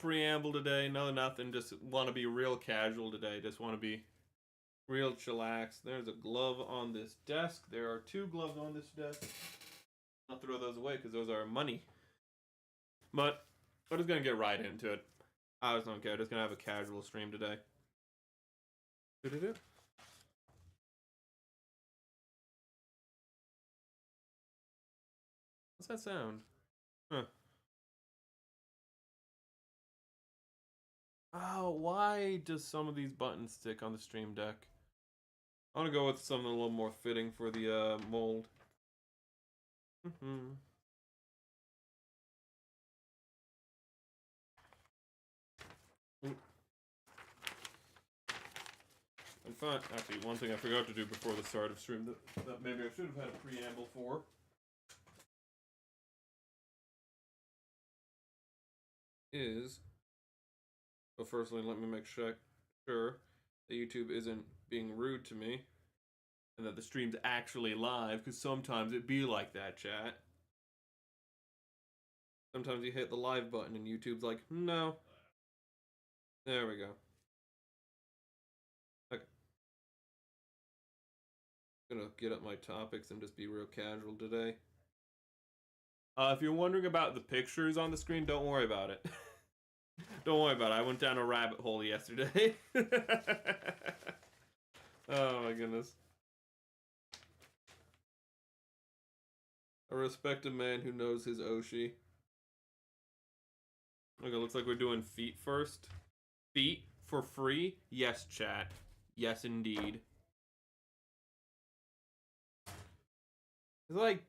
preamble today. No, nothing. Just want to be real casual today. Just want to be real chillax. There's a glove on this desk. There are two gloves on this desk. I'll throw those away because those are money. But we're just gonna get right into it. I just don't care. Just gonna have a casual stream today. What's that sound? Huh. Oh, why does some of these buttons stick on the stream deck? I want to go with something a little more fitting for the mold. In fact, actually, one thing I forgot to do before the start of stream that maybe I should have had a preamble for is, but firstly, let me make sure that YouTube isn't being rude to me and that the stream's actually live, because sometimes it be like that, chat. Sometimes you hit the live button and YouTube's like, no. There we go. Okay. I'm gonna get up my topics and just be real casual today. If you're wondering about the pictures on the screen, don't worry about it. Don't worry about it. I went down a rabbit hole yesterday. Oh my goodness. I respect a man who knows his Oshi. Okay, looks like we're doing feet first. Feet for free? Yes, chat. Yes, indeed. It's like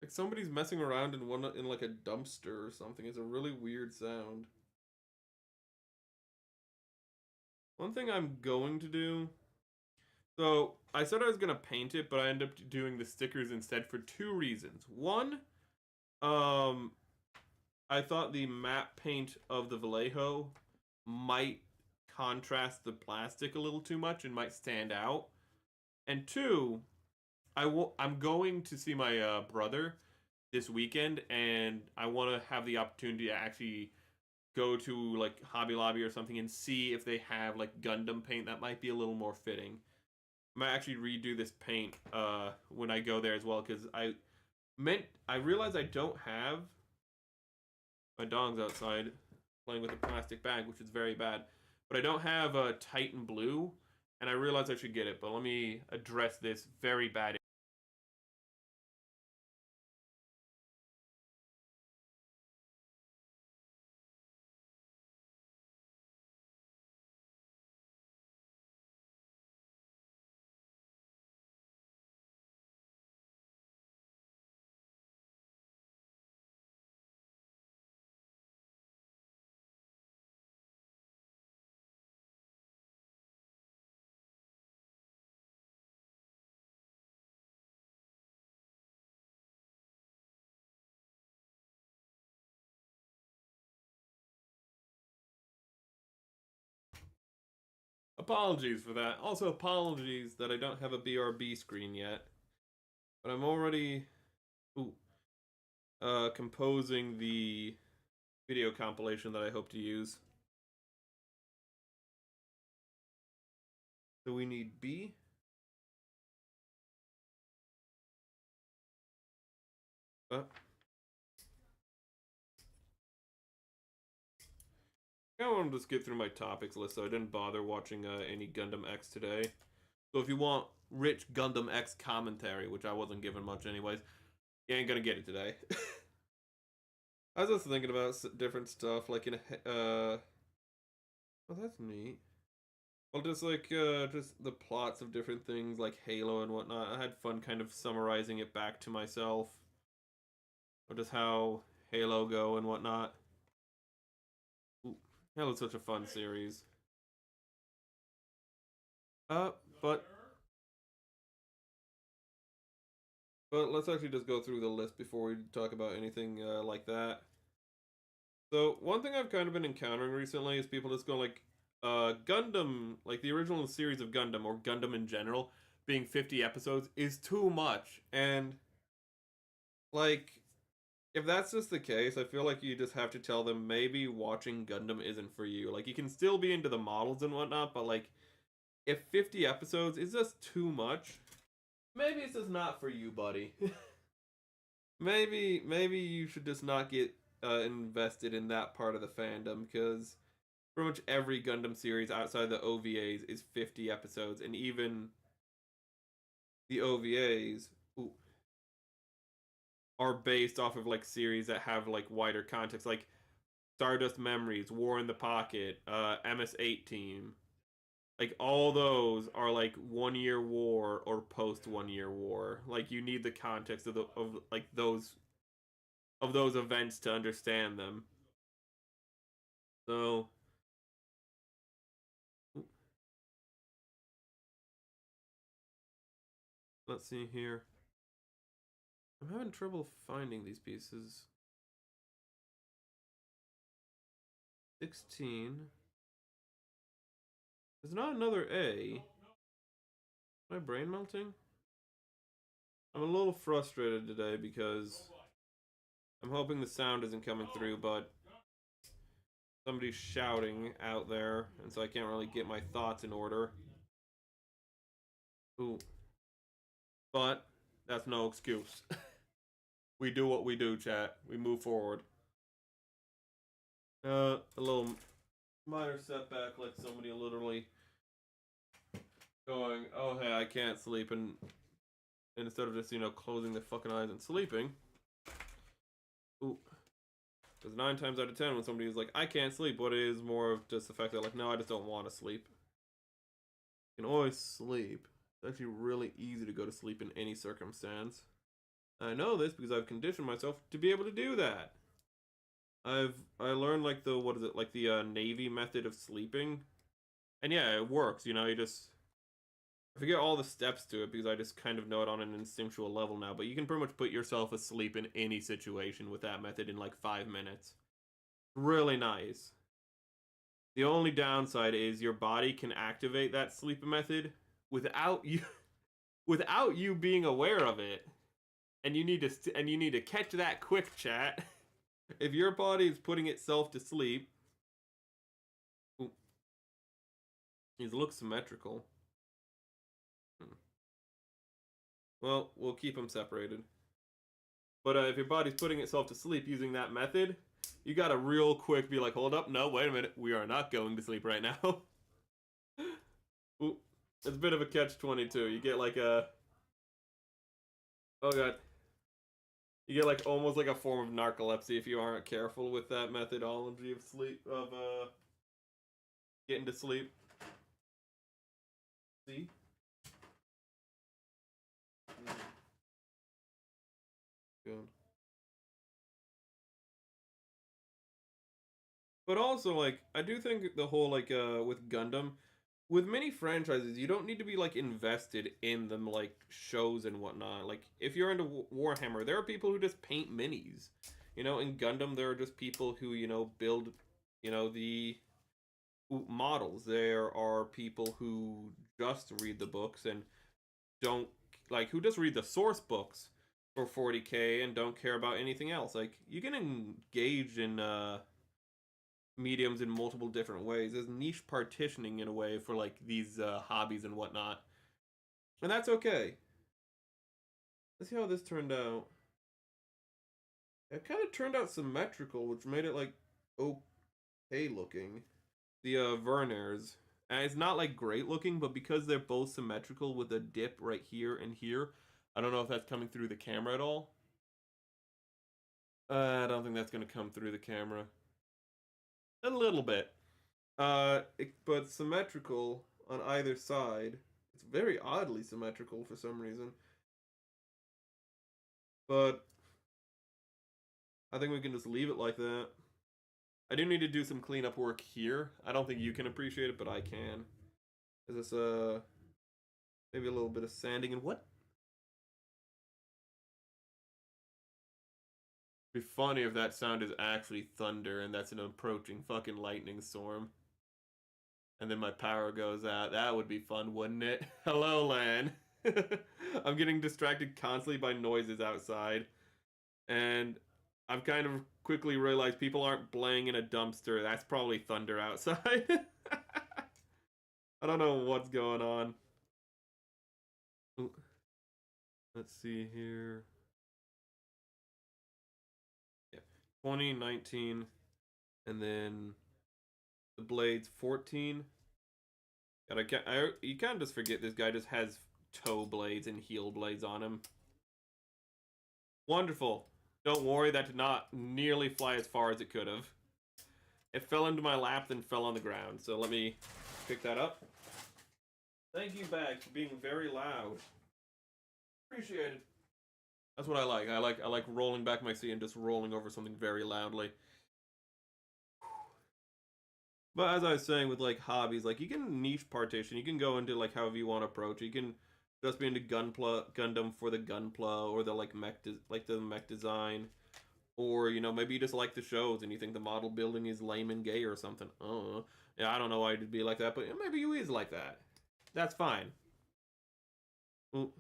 somebody's messing around in like a dumpster or something. It's a really weird sound. One thing I'm going to do. So I said I was gonna paint it, but I ended up doing the stickers instead for two reasons. One, I thought the matte paint of the Vallejo might contrast the plastic a little too much and might stand out. And two, I'm going to see my brother this weekend, and I want to have the opportunity to actually go to like Hobby Lobby or something and see if they have like Gundam paint that might be a little more fitting. I might actually redo this paint when I go there as well, because I realize I don't have. My dog's outside playing with a plastic bag, which is very bad. But I don't have a Titan Blue, and I realize I should get it. But let me address this very bad. Apologies for that. Also, apologies that I don't have a BRB screen yet. But I'm already composing the video compilation that I hope to use. So we need B. I want to just get through my topics list, so I didn't bother watching any Gundam X today. So if you want rich Gundam X commentary, which I wasn't given much anyways, you ain't gonna get it today. I was just thinking about different stuff, like oh, that's neat. Well, just like, just the plots of different things, like Halo and whatnot. I had fun kind of summarizing it back to myself. Or just how Halo go and whatnot. Ooh, Halo's such a fun series. But let's actually just go through the list before we talk about anything like that. So one thing I've kind of been encountering recently is people just going like, Gundam, like the original series of Gundam, or Gundam in general, being 50 episodes is too much. And, like, if that's just the case, I feel like you just have to tell them maybe watching Gundam isn't for you. Like, you can still be into the models and whatnot, but like, if 50 episodes is just too much, maybe it's just not for you, buddy. maybe you should just not get invested in that part of the fandom, because pretty much every Gundam series outside the OVAs is 50 episodes, and even the OVAs are based off of like series that have like wider context, like Stardust Memories, War in the Pocket, MS-8 Team. Like all those are like 1 year war or post 1 year war. Like you need the context of like those events to understand them. So let's see here. I'm having trouble finding these pieces. 16. There's not another A. My brain melting? I'm a little frustrated today because I'm hoping the sound isn't coming through, but somebody's shouting out there, and so I can't really get my thoughts in order. Ooh. But that's no excuse. We do what we do, chat. We move forward. A little minor setback, like somebody literally going, "Oh hey, I can't sleep," and instead of just closing their fucking eyes and sleeping. Ooh. Because 9 times out of 10, when somebody is like, "I can't sleep," what it is more of just the fact that like, no, I just don't want to sleep. You can always sleep. It's actually really easy to go to sleep in any circumstance. I know this because I've conditioned myself to be able to do that. I learned like the Navy method of sleeping, and yeah, it works. You just I forget all the steps to it because I just kind of know it on an instinctual level now. But you can pretty much put yourself asleep in any situation with that method in like 5 minutes. Really nice. The only downside is your body can activate that sleep method without you without you being aware of it, and you need to catch that quick, chat. If your body is putting itself to sleep, these look symmetrical. Well, we'll keep them separated. But if your body's putting itself to sleep using that method, you gotta real quick be like, hold up, no, wait a minute, we are not going to sleep right now. Ooh, it's a bit of a catch-22. You get like a... Oh god. You get like almost like a form of narcolepsy if you aren't careful with that methodology of sleep, of getting to sleep. See? Good. But also, like, I do think the whole, like, with Gundam, with many franchises, you don't need to be, like, invested in them, like, shows and whatnot. Like, if you're into Warhammer, there are people who just paint minis. In Gundam, there are just people who, build, the models. There are people who just read the books and don't, like, who just read the source books for 40K and don't care about anything else. Like, you can engage in, mediums in multiple different ways. There's niche partitioning in a way for like these hobbies and whatnot, and that's okay. Let's see how this turned out. It kind of turned out symmetrical, which made it like okay looking. The Verners, and it's not like great looking, but because they're both symmetrical with a dip right here and here, I don't know if that's coming through the camera at all. I don't think that's gonna come through the camera. A little bit. But symmetrical on either side. It's very oddly symmetrical for some reason. But I think we can just leave it like that. I do need to do some cleanup work here. I don't think you can appreciate it, but I can. Is this maybe a little bit of sanding and what? It'd be funny if that sound is actually thunder and that's an approaching fucking lightning storm. And then my power goes out. That would be fun, wouldn't it? Hello, Lan. I'm getting distracted constantly by noises outside. And I've kind of quickly realized people aren't playing in a dumpster. That's probably thunder outside. I don't know what's going on. Ooh. Let's see here. Yeah, 2019, and then the blades 14. You can't just forget this guy just has toe blades and heel blades on him. Wonderful. Don't worry, that did not nearly fly as far as it could have. It fell into my lap, then fell on the ground. So let me pick that up. Thank you, bag, for being very loud. Appreciate it. That's what I like. I like rolling back my seat and just rolling over something very loudly. But as I was saying with like hobbies, like you can niche partition. You can go into like however you want to approach it. You can just be into Gundam for the gunpla or the like the mech design, or you know maybe you just like the shows and you think the model building is lame and gay or something. Oh, yeah, I don't know why it'd be like that, but maybe you is like that. That's fine. Ooh.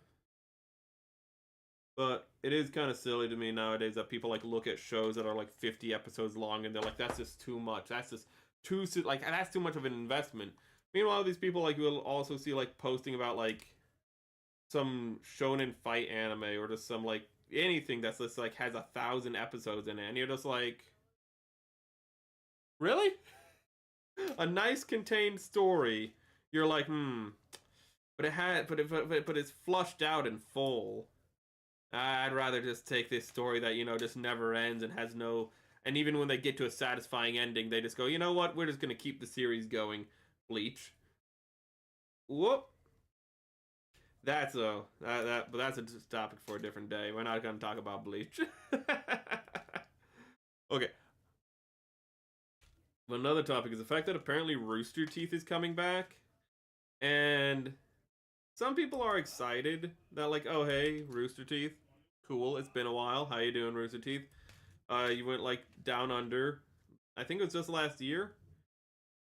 But it is kind of silly to me nowadays that people like look at shows that are like 50 episodes long and they're like, that's just too much. That's just that's too much of an investment. Meanwhile, these people like will also see like posting about like some shonen fight anime or just some like anything that's just like has 1,000 episodes in it, and you're just like, really? A nice contained story. You're like, but it's flushed out and full. I'd rather just take this story that, you know, just never ends and has no. And even when they get to a satisfying ending, they just go, you know what? We're just going to keep the series going. Bleach. Whoop. That's but that's a topic for a different day. We're not going to talk about Bleach. Okay. Another topic is the fact that apparently Rooster Teeth is coming back. And some people are excited that like, oh hey, Rooster Teeth, cool. It's been a while. How you doing, Rooster Teeth? You went like down under. I think it was just last year,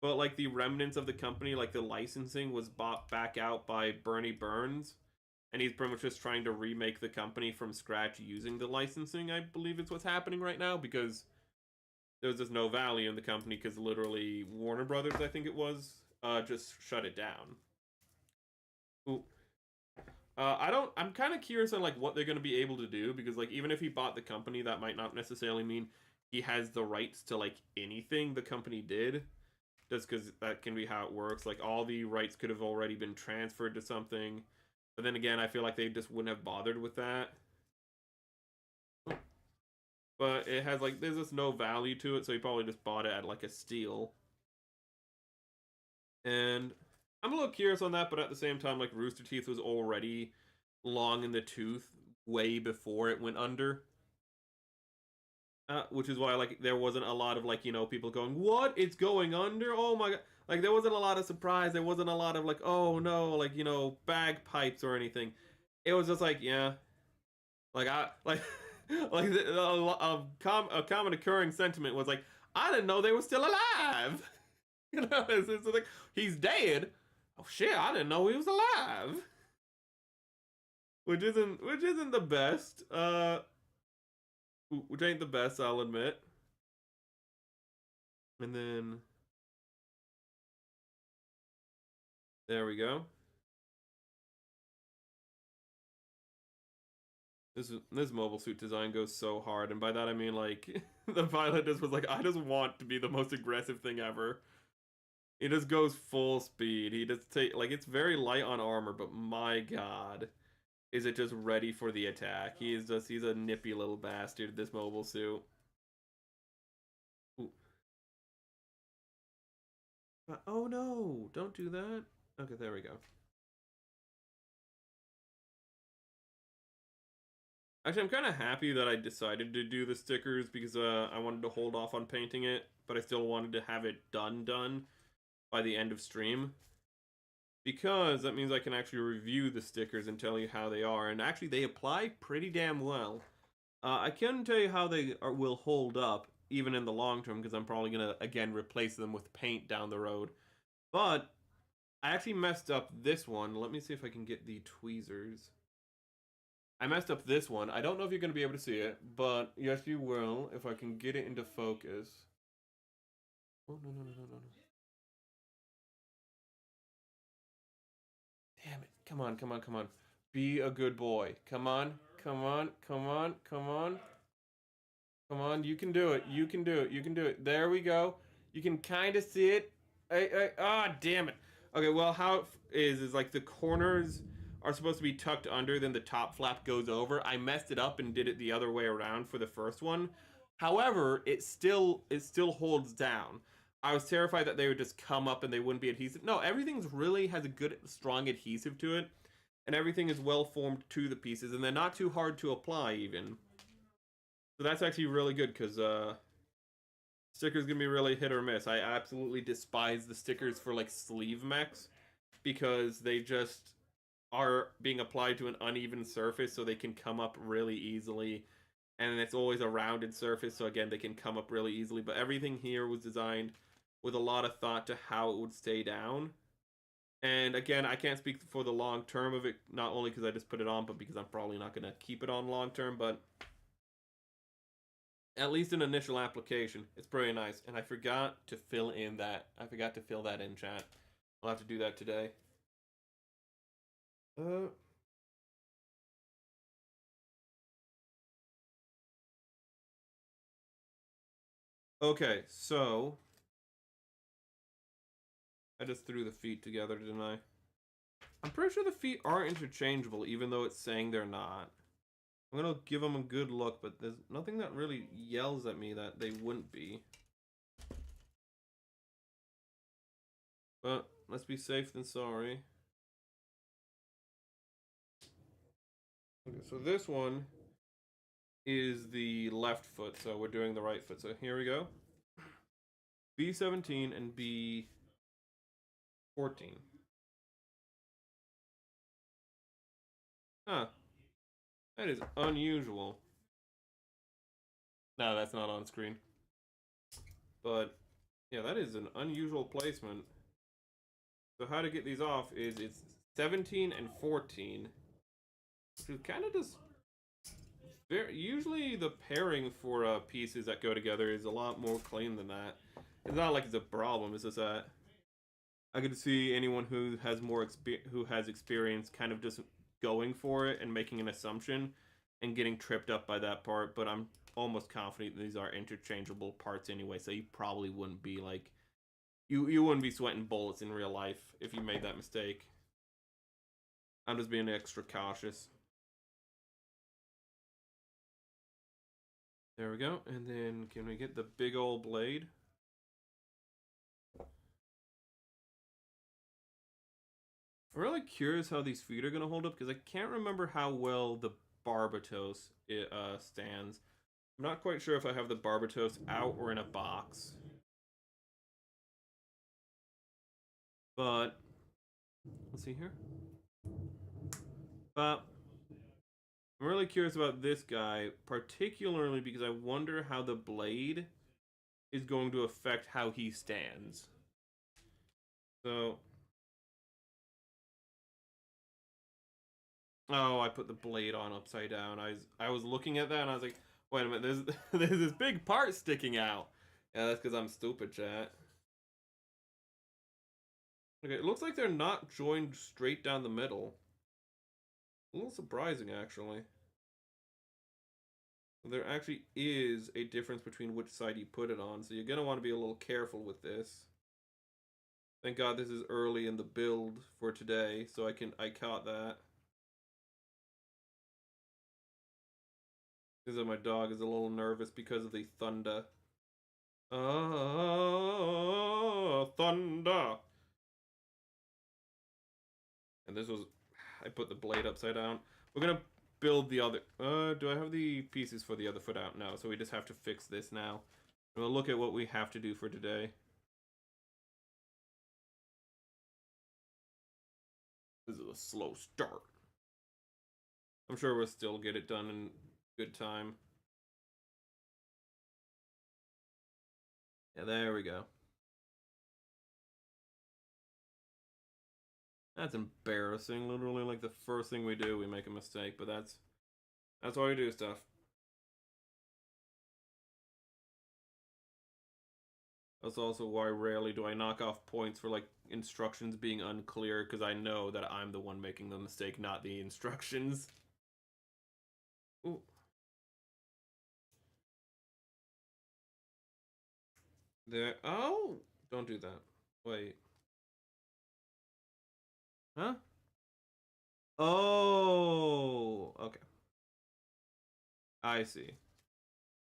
but like the remnants of the company, like the licensing was bought back out by Bernie Burns, and he's pretty much just trying to remake the company from scratch using the licensing. I believe it's what's happening right now because there's just no value in the company because literally Warner Brothers, I think it was, just shut it down. Ooh. I'm kind of curious on like what they're going to be able to do because like even if he bought the company, that might not necessarily mean he has the rights to like anything the company did. Just because that can be how it works. Like all the rights could have already been transferred to something, but then again, I feel like they just wouldn't have bothered with that. But it has like there's just no value to it, so he probably just bought it at like a steal. And I'm a little curious on that, but at the same time, like Rooster Teeth was already long in the tooth way before it went under. Which is why like there wasn't a lot of like, you know, people going, what, it's going under, oh my god. Like there wasn't a lot of surprise, there wasn't a lot of like, oh no, like, you know, bagpipes or anything. It was just like, yeah, like I like like a common occurring sentiment was like, I didn't know they were still alive. You know, it's like he's dead. Oh shit, I didn't know he was alive. Which isn't the best. Which ain't the best, I'll admit. And then there we go. This mobile suit design goes so hard, and by that I mean like the pilot just was like, I just want to be the most aggressive thing ever. He just goes full speed. He just like it's very light on armor, but my god, is it just ready for the attack? He's a nippy little bastard. This mobile suit. Ooh. Oh no! Don't do that. Okay, there we go. Actually, I'm kind of happy that I decided to do the stickers because I wanted to hold off on painting it, but I still wanted to have it done by the end of stream. Because that means I can actually review the stickers and tell you how they are, and actually they apply pretty damn well. I couldn't tell you how they will hold up, even in the long term, because I'm probably going to, again, replace them with paint down the road. But I actually messed up this one. Let me see if I can get the tweezers. I messed up this one. I don't know if you're going to be able to see it, but yes, you will if I can get it into focus. Oh, no, no, no, no, no. Damn it. Come on, come on, come on. Be a good boy. Come on, come on, come on, come on. Come on, you can do it. You can do it. You can do it. There we go. You can kind of see it. Damn it. Okay, well, how it is like the corners are supposed to be tucked under, then the top flap goes over. I messed it up and did it the other way around for the first one. However, it still holds down. I was terrified that they would just come up and they wouldn't be adhesive. No, everything's really has a good, strong adhesive to it, and everything is well formed to the pieces, and they're not too hard to apply even. So that's actually really good because stickers gonna be really hit or miss. I absolutely despise the stickers for like sleeve mechs because they just are being applied to an uneven surface, so they can come up really easily. And it's always a rounded surface, so again, they can come up really easily. But everything here was designed with a lot of thought to how it would stay down. And again, I can't speak for the long term of it, not only because I just put it on, but because I'm probably not going to keep it on long term. But at least an initial application, it's pretty nice. And I forgot to fill in that. I forgot to fill that in, chat. I'll have to do that today. Okay, so I just threw the feet together, didn't I? I'm pretty sure the feet are interchangeable, even though it's saying they're not. I'm gonna give them a good look, but there's nothing that really yells at me that they wouldn't be. But let's be safe than sorry. Okay, so this one is the left foot, so we're doing the right foot. So here we go. B17 and B14. Huh. That is unusual. No, that's not on screen. But yeah, that is an unusual placement. So how to get these off is it's 17 and 14. Which is kind of just usually the pairing for pieces that go together is a lot more clean than that. It's not like it's a problem. It's just that I could see anyone who has experience kind of just going for it and making an assumption and getting tripped up by that part. But I'm almost confident these are interchangeable parts anyway, so you probably wouldn't be like you wouldn't be sweating bullets in real life if you made that mistake. I'm just being extra cautious. There we go. And then can we get the big old blade? I'm really curious how these feet are going to hold up because I can't remember how well the Barbatos stands. I'm not quite sure if I have the Barbatos out or in a box. But let's see here. But I'm really curious about this guy, particularly because I wonder how the blade is going to affect how he stands. So, oh, I put the blade on upside down. I was looking at that and I was like, wait a minute, there's this big part sticking out. Yeah, that's because I'm stupid, chat. Okay, it looks like they're not joined straight down the middle. A little surprising, actually. There actually is a difference between which side you put it on, so you're going to want to be a little careful with this. Thank God this is early in the build for today, so I caught that. Because my dog is a little nervous because of the thunder. Oh, thunder! And this was, I put the blade upside down. We're gonna build the other, do I have the pieces for the other foot out? No, so we just have to fix this now. And we'll look at what we have to do for today. This is a slow start. I'm sure we'll still get it done in good time. Yeah, there we go. That's embarrassing. Literally, like the first thing we do, we make a mistake, but that's That's why we do stuff. That's also why rarely do I knock off points for like instructions being unclear, because I know that I'm the one making the mistake, not the instructions. Ooh. There. Oh! Don't do that. Wait. Huh? Oh! Okay. I see.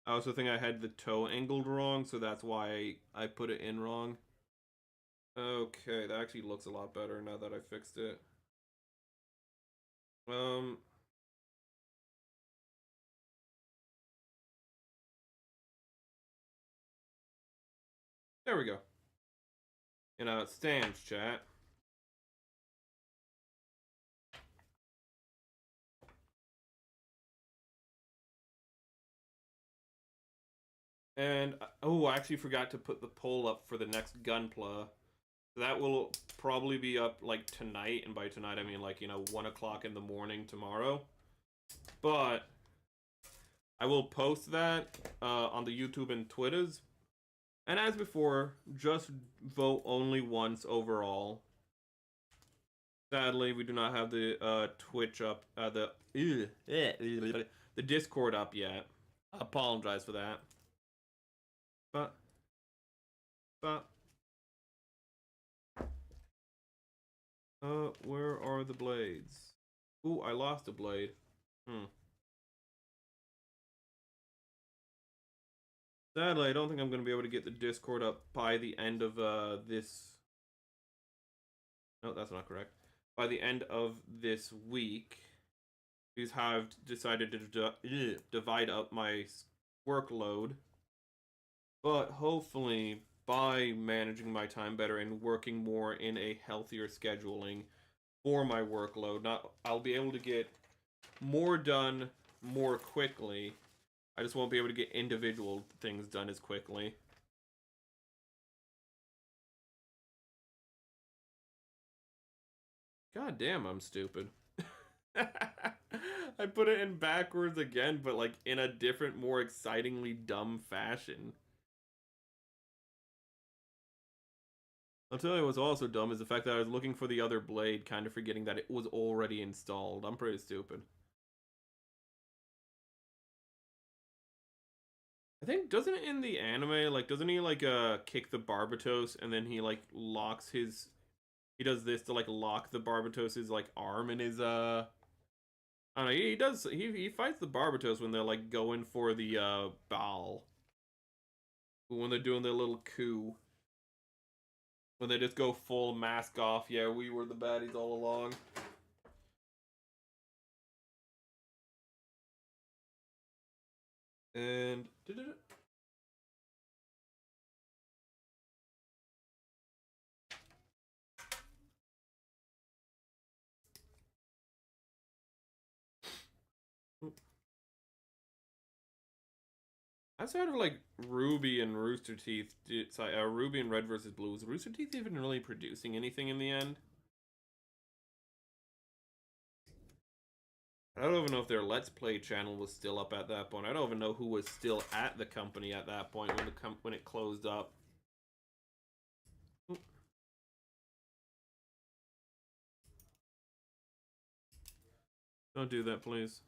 I also think I had the toe angled wrong, so that's why I put it in wrong. Okay, that actually looks a lot better now that I fixed it. Um, there we go. You know, it stands, chat. And, oh, I actually forgot to put the poll up for the next Gunpla. That will probably be up, like, tonight, and by tonight I mean, like, 1 o'clock in the morning tomorrow. But I will post that on the YouTube and Twitters. And as before, just vote only once overall. Sadly, we do not have the Twitch up, the Discord up yet. I apologize for that. But, where are the blades? Ooh, I lost a blade. Sadly, I don't think I'm going to be able to get the Discord up by the end of this. No, that's not correct. By the end of this week, because I've decided to divide up my workload. But hopefully, by managing my time better and working more in a healthier scheduling for my workload, I'll be able to get more done more quickly. I just won't be able to get individual things done as quickly. God damn, I'm stupid. I put it in backwards again, but like in a different, more excitingly dumb fashion. I'll tell you what's also dumb is the fact that I was looking for the other blade, kind of forgetting that it was already installed. I'm pretty stupid. I think, doesn't it in the anime, like, doesn't he, like, kick the Barbatos, and then he, like, locks his, he does this to, like, lock the Barbatos's, like, arm in his, I don't know, he fights the Barbatos when they're, like, going for the, Baal. When they're doing their little coup. When they just go full mask off, yeah, we were the baddies all along. And... outside of like Ruby and Rooster Teeth, Ruby and Red versus Blue, was Rooster Teeth even really producing anything in the end? I don't even know if their Let's Play channel was still up at that point. I don't even know who was still at the company at that point when it closed up. Don't do that, please.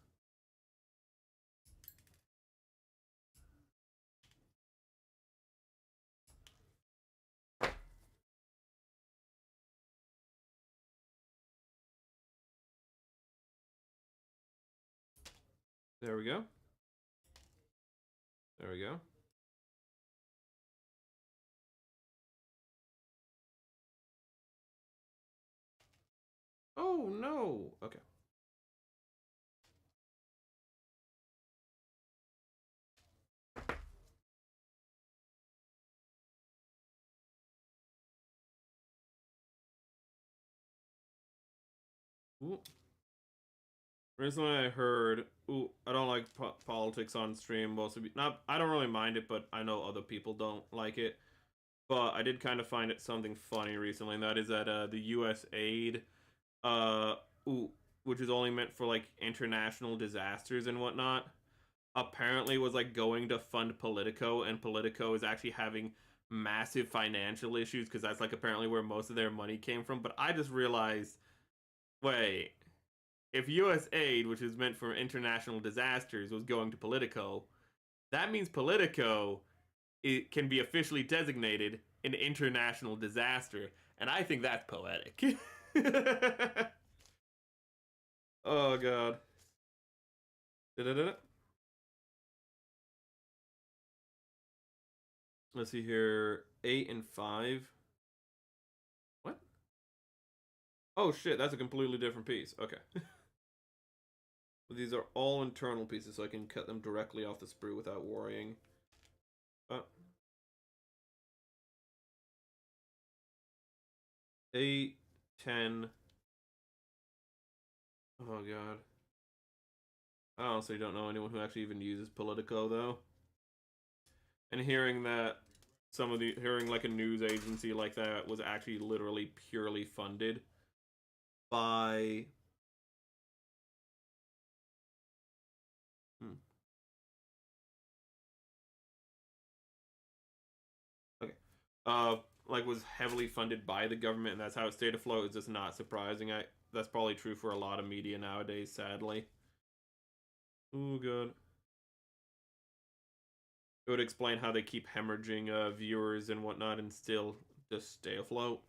There we go. There we go. Oh, no. Okay. Ooh. Recently I heard, I don't like politics on stream, mostly, I don't really mind it, but I know other people don't like it. But I did kind of find it something funny recently, and that is that the U.S. aid, which is only meant for like international disasters and whatnot, apparently was like going to fund Politico, and Politico is actually having massive financial issues because that's like apparently where most of their money came from. But I just realized, wait, if US aid, which is meant for international disasters, was going to Politico, that means Politico it can be officially designated an international disaster, and I think that's poetic. Oh god. Da-da-da-da. Let's see here. 8 and 5. What? Oh shit, that's a completely different piece. Okay. These are all internal pieces, so I can cut them directly off the sprue without worrying. 8, 10. Oh god. I honestly don't know anyone who actually even uses Politico though. And hearing that hearing like a news agency like that was actually literally purely funded by okay. Like was heavily funded by the government and that's how it stayed afloat is just not surprising. That's probably true for a lot of media nowadays, sadly. Oh god. It would explain how they keep hemorrhaging viewers and whatnot and still just stay afloat.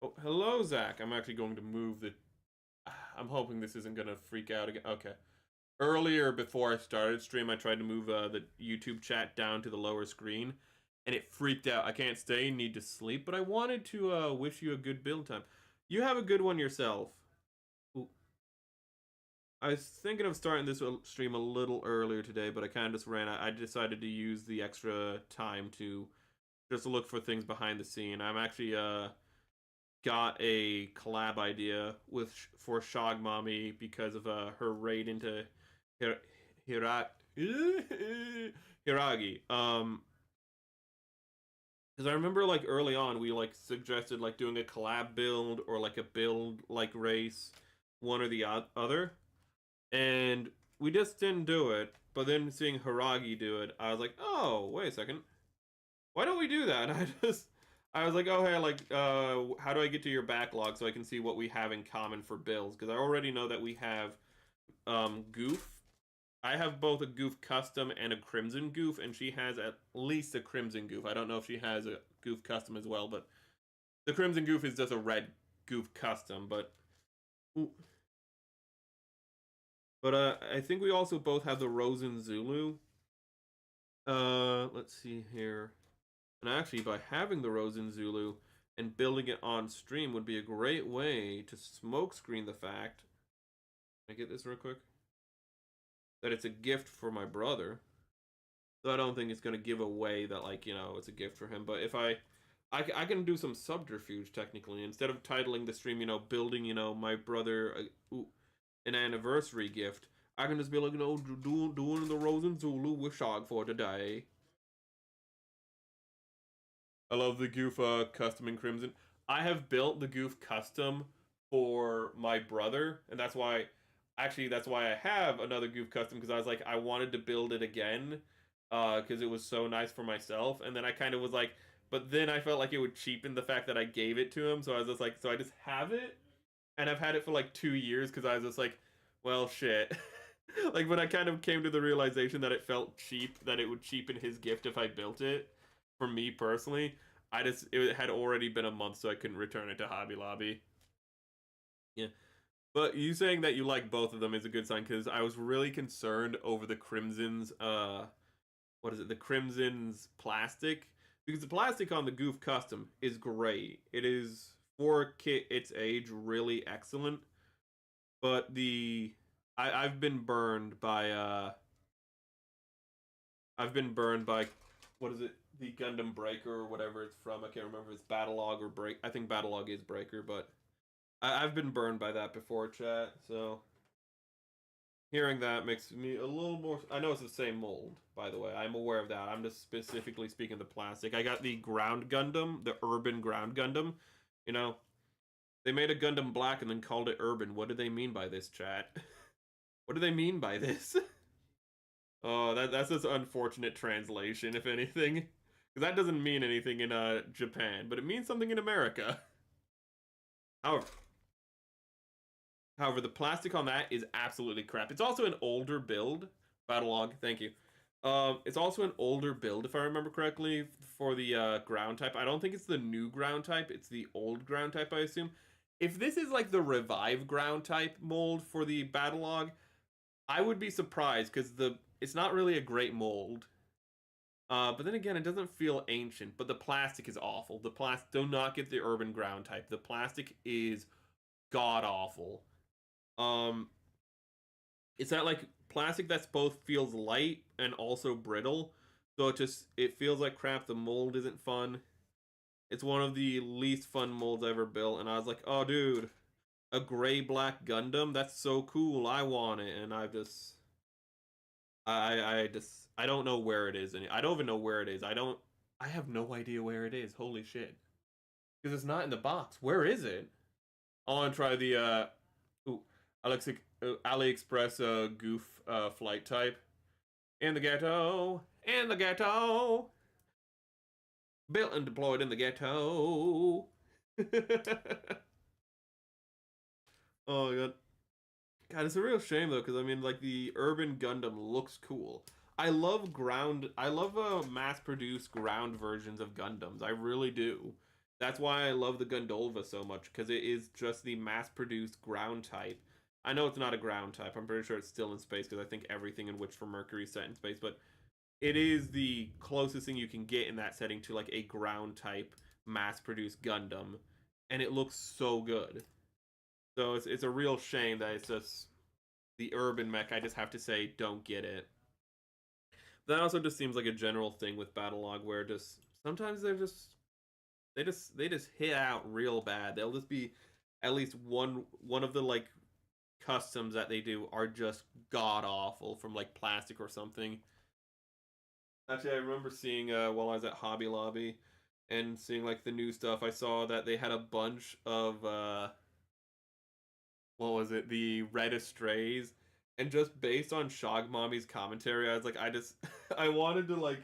Oh, hello, Zach. I'm actually going to move the... I'm hoping this isn't going to freak out again. Okay. Earlier, before I started stream, I tried to move the YouTube chat down to the lower screen, and it freaked out. I can't stay, need to sleep, but I wanted to wish you a good build time. You have a good one yourself. Ooh. I was thinking of starting this stream a little earlier today, but I kind of just ran out. I decided to use the extra time to just look for things behind the scene. I'm actually got a collab idea with for Shog Mommy because of her raid into Hiragi. Because I remember like early on we like suggested like doing a collab build or like a build like race, one or the other, and we just didn't do it. But then seeing Hiragi do it, I was like, oh wait a second, why don't we do that? I was like, oh hey, like how do I get to your backlog so I can see what we have in common for builds? Because I already know that we have Goof. I have both a Goof custom and a Crimson Goof, and she has at least a Crimson Goof. I don't know if she has a Goof custom as well, but the Crimson Goof is just a red Goof custom. But I think we also both have the Rosen Zulu. Let's see here. And actually, by having the Rosen Zulu and building it on stream would be a great way to smokescreen the fact. Can I get this real quick? That it's a gift for my brother. So I don't think it's going to give away that, like, you know, it's a gift for him. But if I can do some subterfuge, technically. Instead of titling the stream, you know, building, you know, my brother an anniversary gift, I can just be like, you know, doing the Rosen Zulu with Shog for today. I love the Goof custom in Crimson. I have built the Goof custom for my brother, and that's why I have another Goof custom, because I was like, I wanted to build it again because it was so nice for myself, and then I kind of was like, but then I felt like it would cheapen the fact that I gave it to him, so I was just like, so I just have it, and I've had it for like 2 years because I was just like, well, shit. Like, when I kind of came to the realization that it felt cheap, that it would cheapen his gift if I built it, for me personally, it had already been a month, so I couldn't return it to Hobby Lobby. Yeah. But you saying that you like both of them is a good sign, because I was really concerned over the Crimson's, what is it? The Crimson's plastic. Because the plastic on the Goof Custom is great. It is, for a kit its age, really excellent. But I've been burned by, what is it? The Gundam Breaker or whatever it's from. I can't remember if it's Battlelog or Break. I think Battlelog is Breaker, but I've been burned by that before, chat. So hearing that makes me a little more. I know it's the same mold, by the way. I'm aware of that. I'm just specifically speaking of the plastic. I got the Ground Gundam, the Urban Ground Gundam. You know, they made a Gundam Black and then called it Urban. What do they mean by this, chat? What do they mean by this? Oh, that's just unfortunate translation, if anything. Because that doesn't mean anything in Japan, but it means something in America. However, the plastic on that is absolutely crap. It's also an older build. Battlelog, thank you. It's also an older build, if I remember correctly, for the ground type. I don't think it's the new ground type. It's the old ground type, I assume. If this is like the revive ground type mold for the Battlelog, I would be surprised because it's not really a great mold. But then again, it doesn't feel ancient. But the plastic is awful. The plastic, do not get the urban ground type. The plastic is god awful. It's that like plastic that's both feels light and also brittle. So it feels like crap. The mold isn't fun. It's one of the least fun molds I ever built, and I was like, oh dude, a gray black Gundam, that's so cool. I want it, and I don't know where it is, and I don't even know where it is. I have no idea where it is. Holy shit, because it's not in the box. Where is it? I want to try the ooh, AliExpress goof flight type. In the ghetto, in the ghetto, built and deployed in the ghetto. Oh my god. God, it's a real shame though, because I mean, like the urban Gundam looks cool. I love mass-produced ground versions of Gundams. I really do. That's why I love the Gundolva so much, because it is just the mass-produced ground type. I know it's not a ground type. I'm pretty sure it's still in space, because I think everything in Witch for Mercury is set in space, but it is the closest thing you can get in that setting to like a ground type mass-produced Gundam, and it looks so good. So it's a real shame that it's just the urban mech. I just have to say, don't get it. That also just seems like a general thing with Battlelog, where just sometimes they just hit out real bad. They'll just be at least one of the like customs that they do are just god awful from like plastic or something. Actually, I remember seeing while I was at Hobby Lobby and seeing like the new stuff. I saw that they had a bunch of what was it? The Red Estrays. And just based on Shogmommy's commentary, I was like, I wanted to like,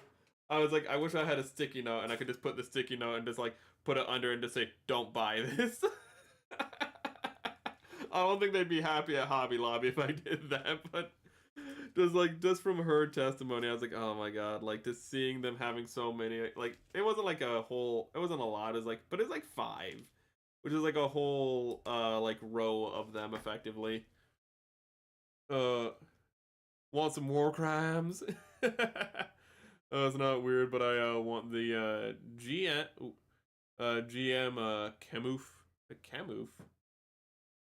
I was like, I wish I had a sticky note and I could just put the sticky note and just like put it under and just say, don't buy this. I don't think they'd be happy at Hobby Lobby if I did that, but just from her testimony, I was like, oh my god, like just seeing them having so many, like it wasn't like it wasn't a lot, it's like, but it's like 5, which is like a whole like row of them effectively. Want some war crimes? It's not weird, but I want the GM Camouf. The Camouf.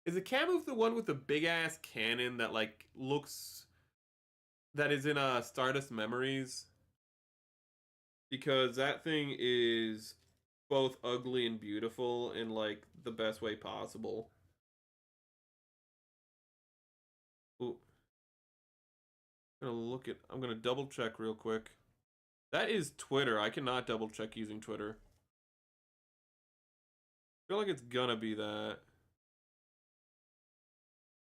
Is the Camouf the one with the big ass cannon that like looks that is in Stardust Memories? Because that thing is both ugly and beautiful in like the best way possible. Ooh. I'm gonna double check real quick. That is Twitter. I cannot double check using Twitter. I feel like it's gonna be that.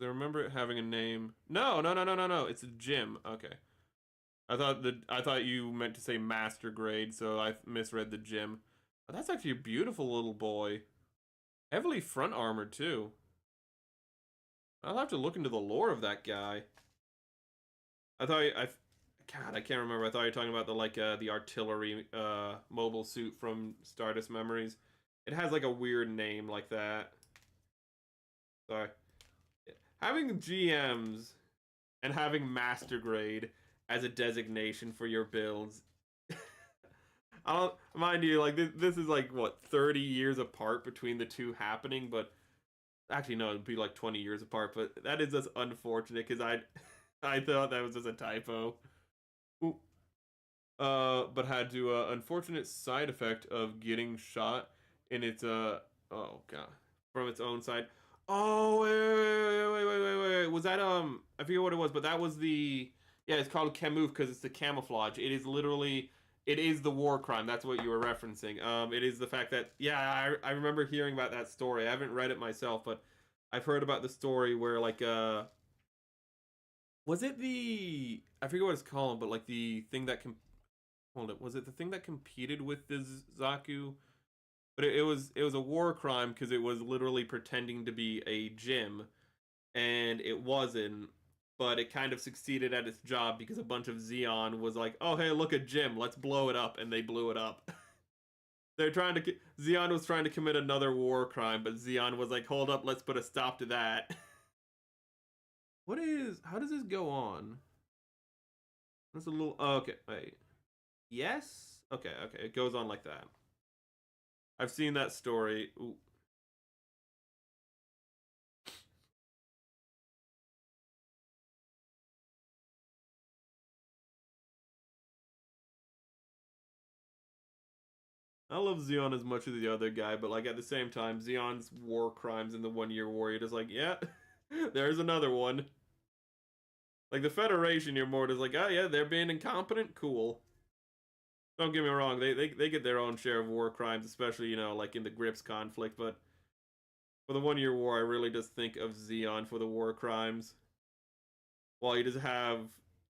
I remember it having a name. No. It's a gym. Okay. I thought you meant to say master grade, so I misread the gym. Oh, that's actually a beautiful little boy. Heavily front armored too. I'll have to look into the lore of that guy. God, I can't remember. I thought you were talking about the artillery mobile suit from Stardust Memories. It has like a weird name like that. Sorry. Having GMs and having master grade as a designation for your builds. I don't mind you, like this is like what 30 years apart between the two happening, but actually no, it'd be like 20 years apart, but that is just unfortunate because I thought that was just a typo. Ooh. But had to unfortunate side effect of getting shot in its oh god, from its own side. Oh wait. Was that I forget what it was, but that was the, yeah, it's called camouflage because it's the camouflage. It is literally it is the war crime. That's what you were referencing. It is the fact that, yeah, I remember hearing about that story. I haven't read it myself, but I've heard about the story where, like, was it the, I forget what it's called, but like the thing that hold it, was it the thing that competed with the Zaku? But it was a war crime because it was literally pretending to be a gym, and it wasn't. But it kind of succeeded at its job because a bunch of Xeon was like, "Oh hey, look at gym, let's blow it up," and they blew it up. They're trying to Xeon was trying to commit another war crime, but Xeon was like, "Hold up, let's put a stop to that." What is? How does this go on? That's a little. Oh, okay, wait. Yes. Okay, okay. It goes on like that. I've seen that story. Ooh. I love Xeon as much as the other guy, but like at the same time, Xeon's war crimes in the 1 Year War, you're just like, yeah, there's another one. Like the Federation, you're more just like, oh yeah, they're being incompetent, cool. Don't get me wrong, they get their own share of war crimes, especially like in the Grips conflict. But for the 1 Year War, I really just think of Xeon for the war crimes. While you just have,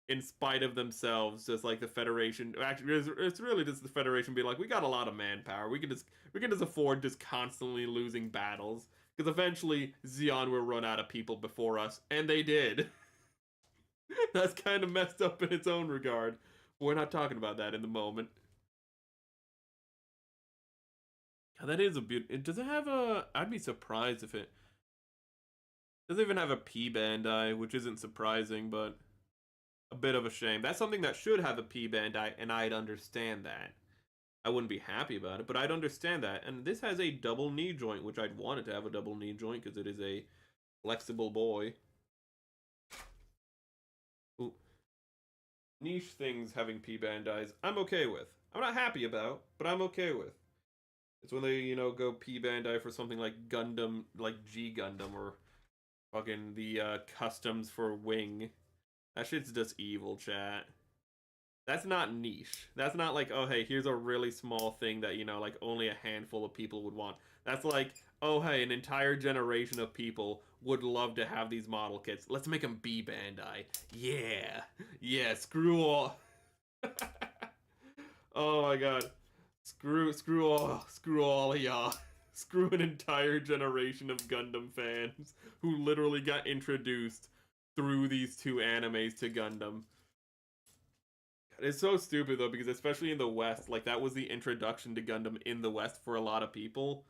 in spite of themselves, just like the Federation. Actually, it's really just the Federation being like, we got a lot of manpower. We can just afford just constantly losing battles because eventually Xeon will run out of people before us, and they did. That's kind of messed up in its own regard. We're not talking about that in the moment. That is a bit. Does it have a? I'd be surprised if it doesn't even have a P Bandai, which isn't surprising, but a bit of a shame. That's something that should have a P Bandai, and I'd understand that. I wouldn't be happy about it, but I'd understand that. And this has a double knee joint, which I'd want it to have a double knee joint because it is a flexible boy. Ooh. Niche things having P Bandais, I'm okay with. I'm not happy about, but I'm okay with. It's when they, go P Bandai for something like Gundam, like G Gundam, or fucking the customs for Wing. That shit's just evil, chat. That's not niche. That's not like, oh hey, here's a really small thing that, like only a handful of people would want. That's like, oh hey, an entire generation of people would love to have these model kits. Let's make them B Bandai. Yeah. Yeah, screw all. Oh my god. Screw all of y'all. Screw an entire generation of Gundam fans who literally got introduced through these two animes to Gundam. It's so stupid though, because especially in the West, like that was the introduction to Gundam in the West for a lot of people.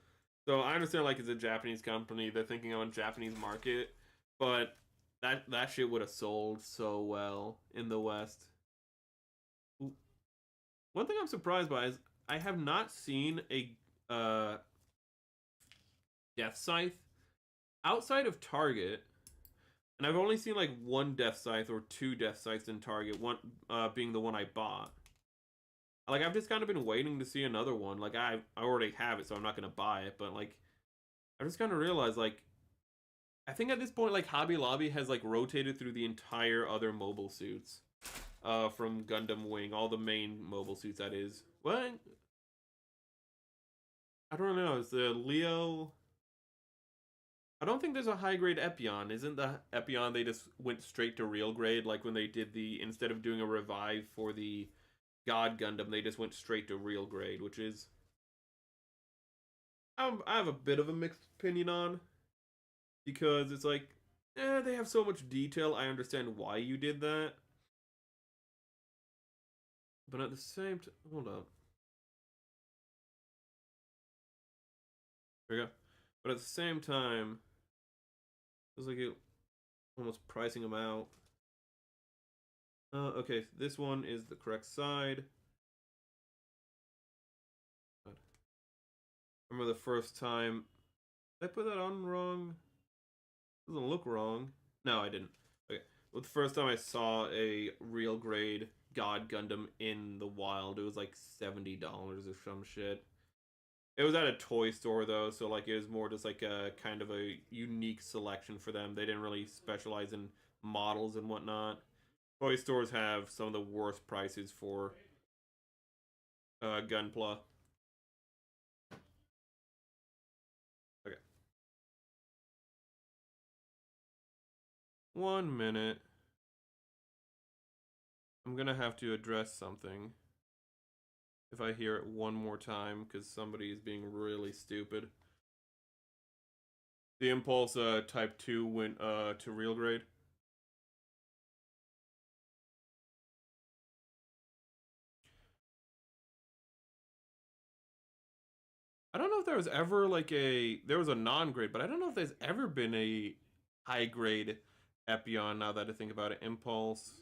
So I understand, like, it's a Japanese company, they're thinking on Japanese market, but that shit would have sold so well in the West. One thing I'm surprised by is I have not seen a Death Scythe outside of Target, and I've only seen like one Death Scythe or two Death Scythes in Target. One being the one I bought. Like I've just kind of been waiting to see another one. Like I already have it, so I'm not gonna buy it. But like I just kind of realized, like, I think at this point, like, Hobby Lobby has like rotated through the entire other mobile suits from Gundam Wing, all the main mobile suits, that is. Well, I don't know. Is the Leo? I don't think there's a high grade Epion. Isn't the Epion they just went straight to real grade? Like when they did instead of doing a revive for the God Gundam, they just went straight to real grade, which is I have a bit of a mixed opinion on, because it's like, they have so much detail. I understand why you did that, but at the same time, hold up, there we go. But at the same time, it's like it almost pricing them out. Okay, so this one is the correct side. I remember the first time. Did I put that on wrong? Doesn't look wrong. No, I didn't. Okay. Well, the first time I saw a real grade God Gundam in the wild, it was like $70 or some shit. It was at a toy store though, so like it was more just like a kind of a unique selection for them. They didn't really specialize in models and whatnot. Toy stores have some of the worst prices for Gunpla. Okay. 1 minute. I'm gonna have to address something if I hear it one more time because somebody is being really stupid. The Impulse Type 2 went to real grade. I don't know if there was ever like there was a non-grade, but I don't know if there's ever been a high grade Epion now that I think about it. Impulse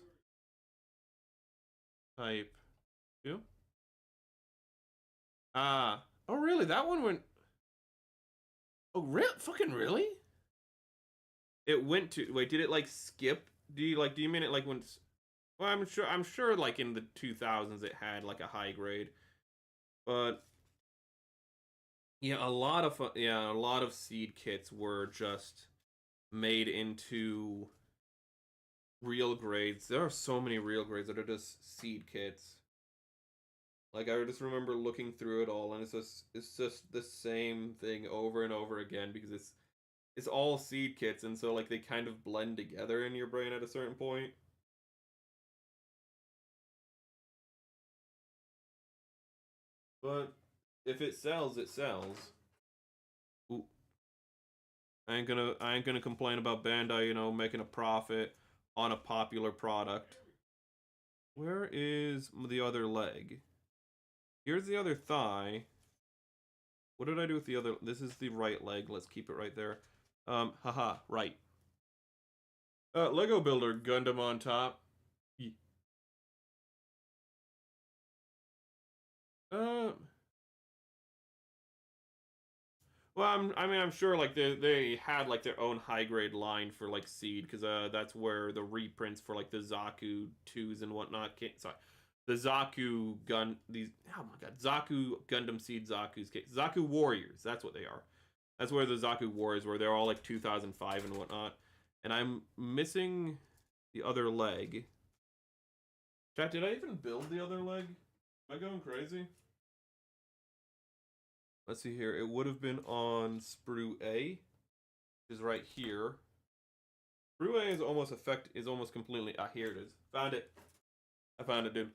Type 2. Ah. Oh really? That one went. Oh fucking really? It went to wait, did it like skip? Do you mean it like went well, I'm sure like in the 2000s it had like a high grade. But yeah, a lot of seed kits were just made into real grades. There are so many real grades that are just seed kits. Like I just remember looking through it all, and it's just the same thing over and over again because it's all seed kits, and so like they kind of blend together in your brain at a certain point. But if it sells, it sells. Ooh. I ain't gonna complain about Bandai, making a profit on a popular product. Where is the other leg? Here's the other thigh. What did I do with the other? This is the right leg. Let's keep it right there. Haha, right. Lego Builder Gundam on top. Uh, well, I'm sure like they had like their own high grade line for like Seed because that's where the reprints for like the Zaku twos and whatnot came. Sorry, the Zaku gun these. Oh my god, Zaku Gundam Seed Zaku Warriors. That's what they are. That's where the Zaku Warriors were. They're all like 2005 and whatnot. And I'm missing the other leg. Chat, did I even build the other leg? Am I going crazy? Let's see here. It would have been on Sprue A, which is right here. Sprue A is almost completely. Ah, here it is. Found it. I found it, dude.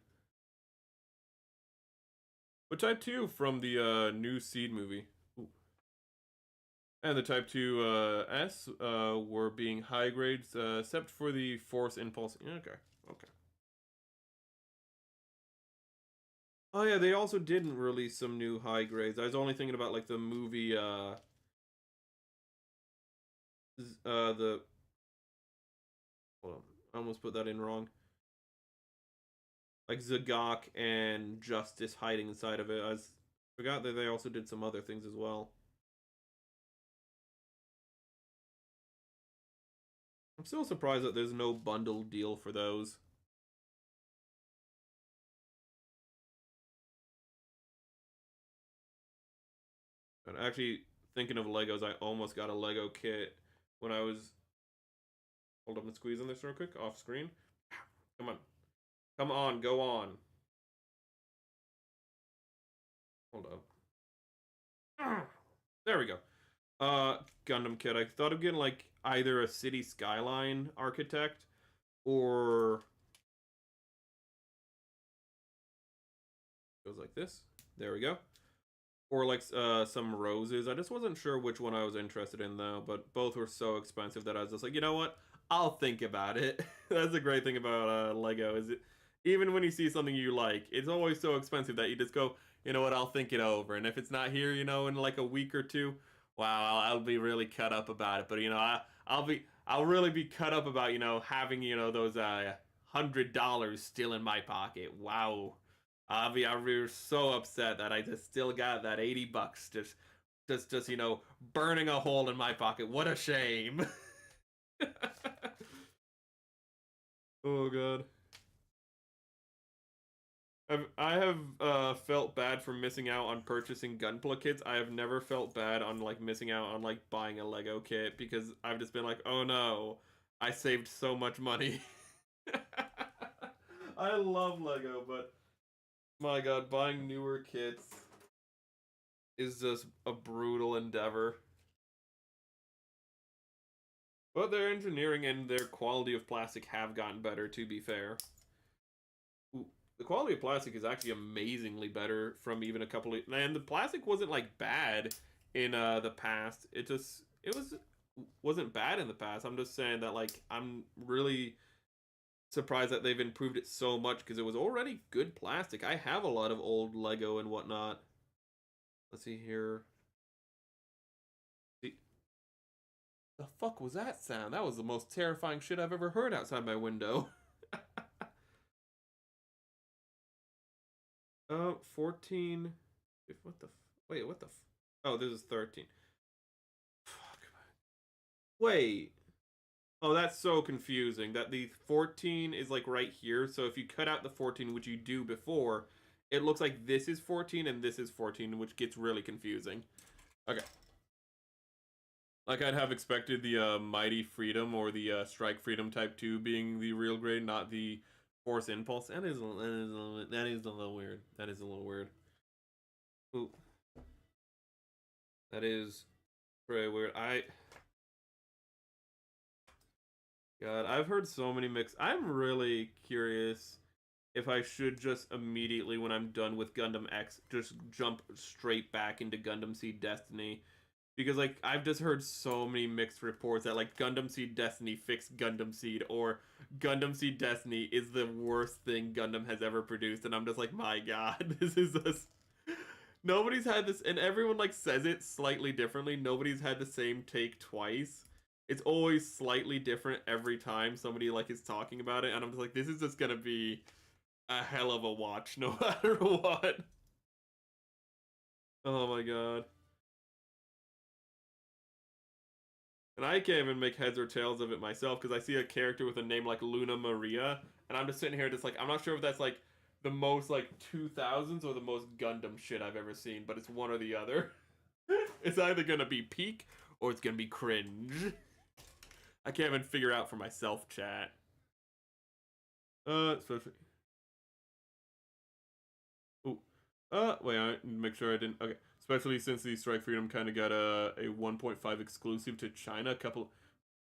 But Type 2 from the new Seed movie. Ooh. And the Type 2 S were being high grades, except for the Force Impulse. Okay, okay. Oh yeah, they also didn't release some new high grades. I was only thinking about like the movie the hold on, I almost put that in wrong. Like Zagok and Justice hiding inside of it. I forgot that they also did some other things as well. I'm still surprised that there's no bundle deal for those. But actually, thinking of Legos, I almost got a Lego kit when I was. Hold up and squeeze on this real quick, off screen. Come on. Come on, go on. Hold up. There we go. Gundam kit. I thought of getting like either a city skyline architect or goes like this. There we go. Or like some roses. I just wasn't sure which one I was interested in though, but both were so expensive that I was just like, you know what? I'll think about it. That's the great thing about Lego is it even when you see something you like, it's always so expensive that you just go, you know what? I'll think it over. And if it's not here, in like a week or two, wow, I'll be really cut up about it. But I'll really be cut up about having those $100 still in my pocket. Wow. I'll be so upset that I just still got that $80 just burning a hole in my pocket. What a shame. Oh god. I have felt bad for missing out on purchasing Gunpla kits. I have never felt bad on like missing out on like buying a Lego kit because I've just been like, oh no, I saved so much money. I love Lego, but My god, buying newer kits is just a brutal endeavor. But their engineering and their quality of plastic have gotten better, to be fair. Ooh, the quality of plastic is actually amazingly better from even a couple of... And the plastic wasn't, like, bad in the past. Wasn't bad in the past. I'm just saying that, like, I'm really surprised that they've improved it so much because it was already good plastic. I have a lot of old Lego and whatnot. Let's see here. The fuck was that sound? That was the most terrifying shit I've ever heard outside my window. 14. What the? Wait, what the? Oh, this is 13. Fuck. Wait. Oh, that's so confusing. That the 14 is like right here. So if you cut out the 14, which you do before, it looks like this is 14 and this is 14, which gets really confusing. Okay. Like I'd have expected the Mighty Freedom or the Strike Freedom Type 2 being the real grade, not the Force Impulse. That is a little weird. That is a little weird. Ooh. That is very weird. God, I've heard so many mixed. I'm really curious if I should just immediately, when I'm done with Gundam X, just jump straight back into Gundam Seed Destiny. Because, like, I've just heard so many mixed reports that, like, Gundam Seed Destiny fixed Gundam Seed, or Gundam Seed Destiny is the worst thing Gundam has ever produced. And I'm just like, my god, this is just... Nobody's had this, and everyone, like, says it slightly differently. Nobody's had the same take twice. It's always slightly different every time somebody, like, is talking about it. And I'm just like, this is just gonna be a hell of a watch, no matter what. Oh my god. And I can't even make heads or tails of it myself because I see a character with a name like Luna Maria, and I'm just sitting here just like, I'm not sure if that's like the most like 2000s or the most Gundam shit I've ever seen, but it's one or the other. It's either gonna be peak or it's gonna be cringe. I can't even figure out for myself, chat. Especially. Ooh. Wait, I make sure I didn't. Okay. Especially since the Strike Freedom kind of got a 1.5 exclusive to China. A couple.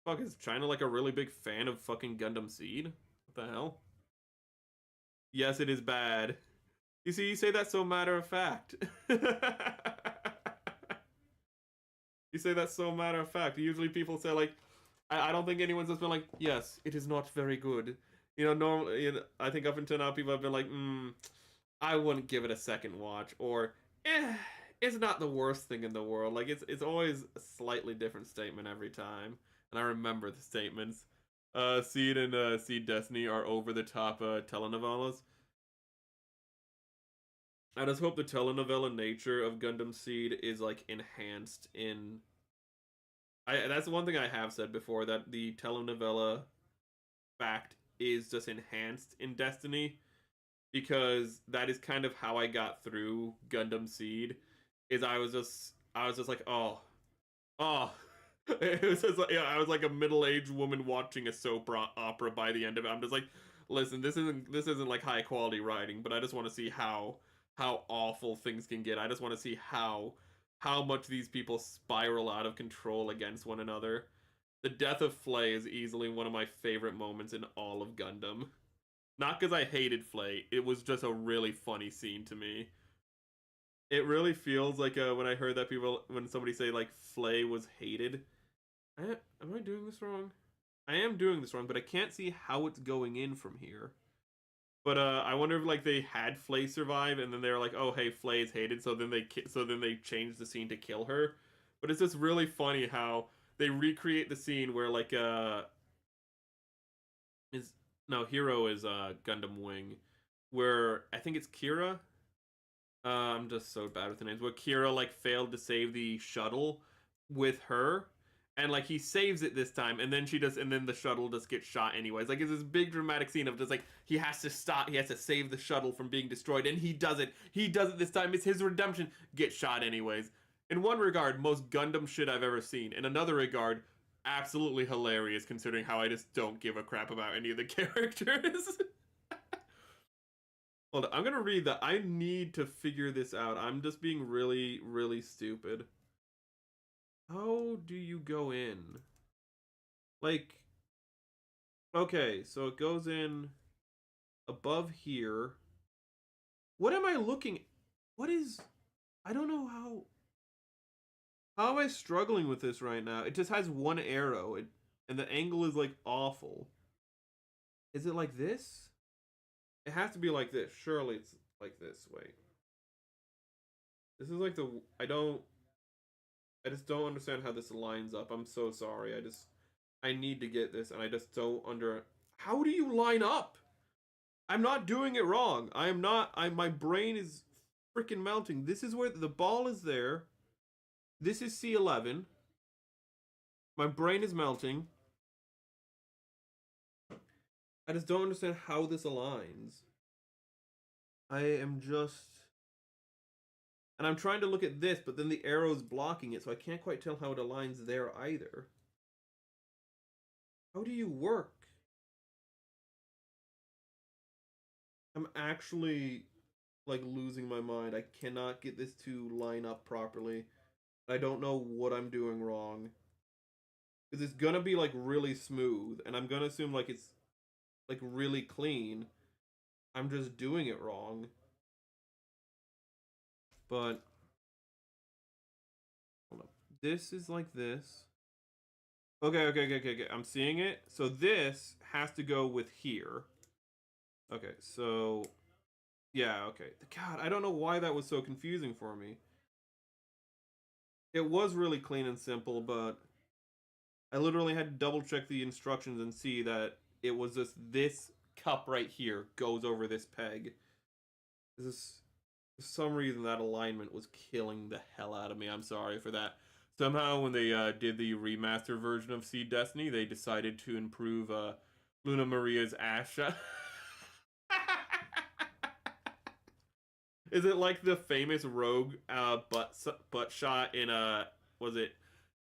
Fuck, is China like a really big fan of fucking Gundam Seed? What the hell? Yes, it is bad. You see, you say that so matter of fact. You say that so matter of fact. Usually people say like, I don't think anyone's just been like, yes, it is not very good. You know, normally, I think up until now people have been like, I wouldn't give it a second watch, or, it's not the worst thing in the world. Like it's always a slightly different statement every time, and I remember the statements. Seed and Seed Destiny are over the top telenovelas. I just hope the telenovela nature of Gundam Seed is like enhanced in. That's one thing I have said before, that the telenovela fact is just enhanced in Destiny, because that is kind of how I got through Gundam Seed. Is I was just like, oh. It was just like, yeah, I was like a middle-aged woman watching a soap opera by the end of it. I'm just like, listen, this isn't like high quality writing, but I just want to see how awful things can get. I just want to see how much these people spiral out of control against one another. The death of Flay is easily one of my favorite moments in all of Gundam. Not because I hated Flay, it was just a really funny scene to me. It really feels like when I heard that when somebody say like Flay was hated. Am I doing this wrong? I am doing this wrong, but I can't see how it's going in from here. But I wonder if like they had Flay survive, and then they were like, "Oh, hey, Flay is hated," so then they changed the scene to kill her. But it's just really funny how they recreate the scene where like is no Hero is Gundam Wing, where I think it's Kira. I'm just so bad with the names. Where Kira like failed to save the shuttle with her, and like he saves it this time, and then and then the shuttle just gets shot anyways. Like it's this big dramatic scene of just like he has to stop, he has to save the shuttle from being destroyed, and he does it. He does it this time. It's his redemption. Get shot anyways. In one regard, most Gundam shit I've ever seen. In another regard, absolutely hilarious considering how I just don't give a crap about any of the characters. Hold on, I'm gonna read that. I need to figure this out. I'm just being really, really stupid. How do you go in? Like, okay, so it goes in above here. What am I looking? What is? I don't know how. How am I struggling with this right now? It just has one arrow, and the angle is like awful. Is it like this? It has to be like this. Surely it's like this. Wait. This is like the. I don't. I just don't understand how this lines up. I'm so sorry. I need to get this, and I just don't under. How do you line up? I'm not doing it wrong. I am not. My brain is freaking melting. This is where the ball is there. This is C11. My brain is melting. I just don't understand how this aligns. I am just. And I'm trying to look at this, but then the arrow's blocking it, so I can't quite tell how it aligns there either. How do you work? I'm actually like losing my mind. I cannot get this to line up properly. I don't know what I'm doing wrong. Because it's gonna be like really smooth, and I'm gonna assume like it's like really clean. I'm just doing it wrong. But hold up. This is like this. Okay. I'm seeing it. So this has to go with here. Okay, so yeah, okay. God, I don't know why that was so confusing for me. It was really clean and simple, but I literally had to double check the instructions and see that it was just this cup right here goes over this peg. This, for some reason, that alignment was killing the hell out of me. I'm sorry for that. Somehow, when they did the remaster version of Seed Destiny, they decided to improve Luna Maria's ass shot. Is it like the famous Rogue butt shot in was it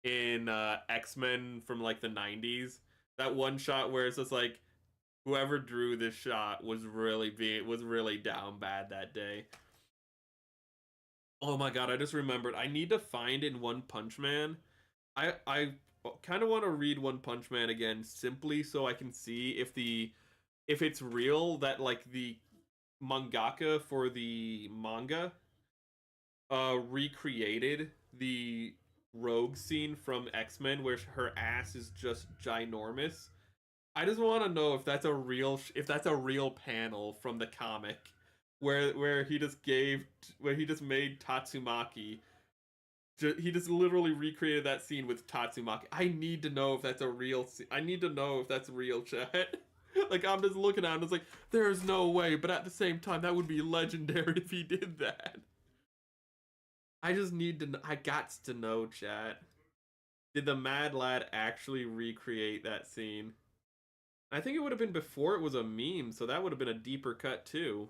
in X-Men from like the 90s? That one shot where it's just like whoever drew this shot was really down bad that day. Oh my god, I just remembered. I need to find in One Punch Man. I kind of want to read One Punch Man again simply so I can see if it's real that like the mangaka for the manga recreated the Rogue scene from X-Men where her ass is just ginormous. I just want to know if that's a real panel from the comic where he just made Tatsumaki. He just literally recreated that scene with Tatsumaki. I need to know if that's a real I need to know if that's real, chat. Like, I'm just looking at him, it's like, there's no way, but at the same time, that would be legendary if he did that. I just need to I got to know, chat. Did the Mad Lad actually recreate that scene? I think it would have been before it was a meme, so that would have been a deeper cut too.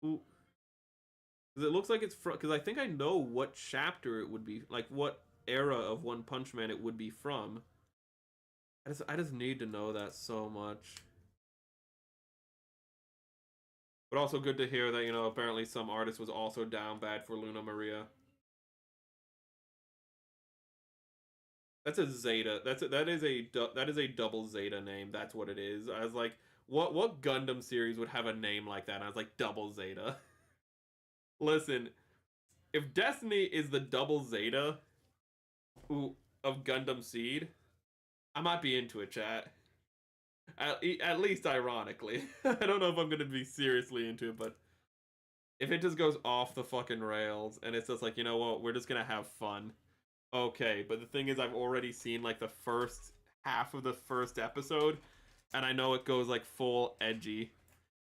Ooh. Because it looks like it's from, because I think I know what chapter it would be, like what era of One Punch Man it would be from. I just need to know that so much. But also good to hear that, apparently some artist was also down bad for Luna Maria. That's a Zeta. That is a double Zeta name. That's what it is. I was like, what Gundam series would have a name like that? And I was like, double Zeta. Listen, if Destiny is the double Zeta of Gundam Seed, I might be into it, chat. At least ironically. I don't know if I'm gonna be seriously into it, but if it just goes off the fucking rails and it's just like, you know what, we're just gonna have fun. Okay, but the thing is, I've already seen like the first half of the first episode, and I know it goes like full edgy.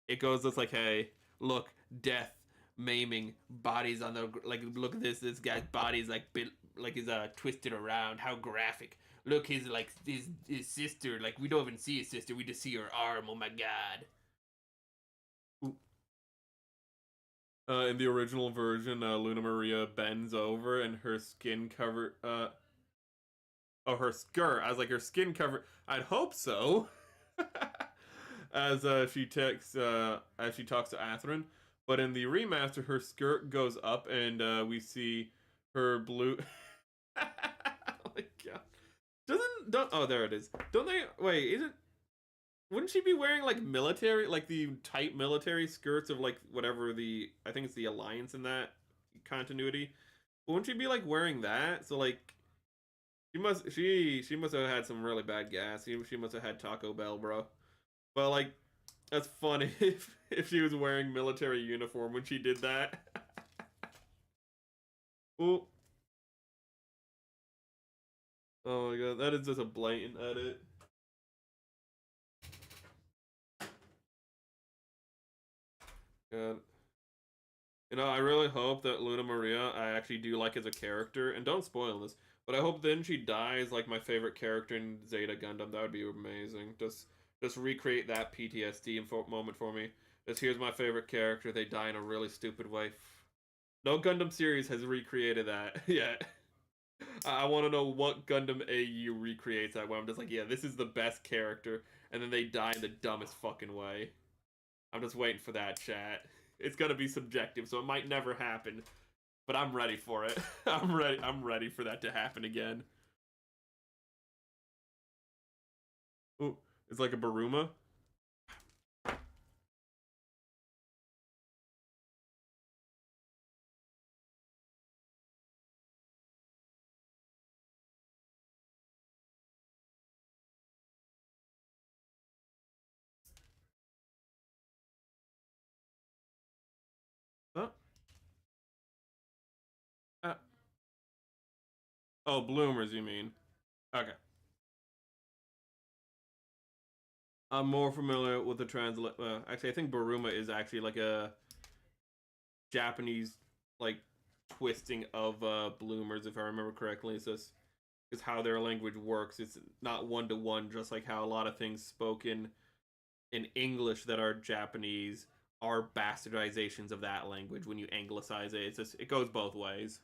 It goes just like, hey, look, death, maiming, bodies on the like. Look at this guy's body's like he's twisted around. How graphic! Look, his sister. Like, we don't even see his sister. We just see her arm. Oh my god. In the original version, Luna Maria bends over and her skin cover. Oh, her skirt. I was like, her skin cover. I'd hope so. as she takes as she talks to Athrun. But in the remaster, her skirt goes up, and we see her blue. Oh my god! Don't oh there it is. Don't they wait? Isn't wouldn't she be wearing like military, like the tight military skirts of like whatever the I think it's the Alliance in that continuity? Wouldn't she be like wearing that? So like she must have had some really bad gas. She must have had Taco Bell, bro. But like that's funny if she was wearing military uniform when she did that. Oh, oh my god, that is just a blatant edit. God. You know, I really hope that Luna Maria I actually do like as a character, and don't spoil this, but I hope then she dies like my favorite character in Zeta Gundam. That would be amazing. Just recreate that PTSD moment for me. Just here's my favorite character. They die in a really stupid way. No Gundam series has recreated that yet. I want to know what Gundam AU recreates that way. I'm just like, yeah, this is the best character, and then they die in the dumbest fucking way. I'm just waiting for that, chat. It's gonna be subjective, so it might never happen. But I'm ready for it. I'm ready for that to happen again. Ooh, it's like a Baruma. Huh? Uh, oh, bloomers, you mean? Okay. I'm more familiar with the translate. Actually, I think Baruma is actually like a Japanese like twisting of bloomers, if I remember correctly. It's just is how their language works. It's not one to one, just like how a lot of things spoken in English that are Japanese are bastardizations of that language when you anglicize it. It's just it goes both ways.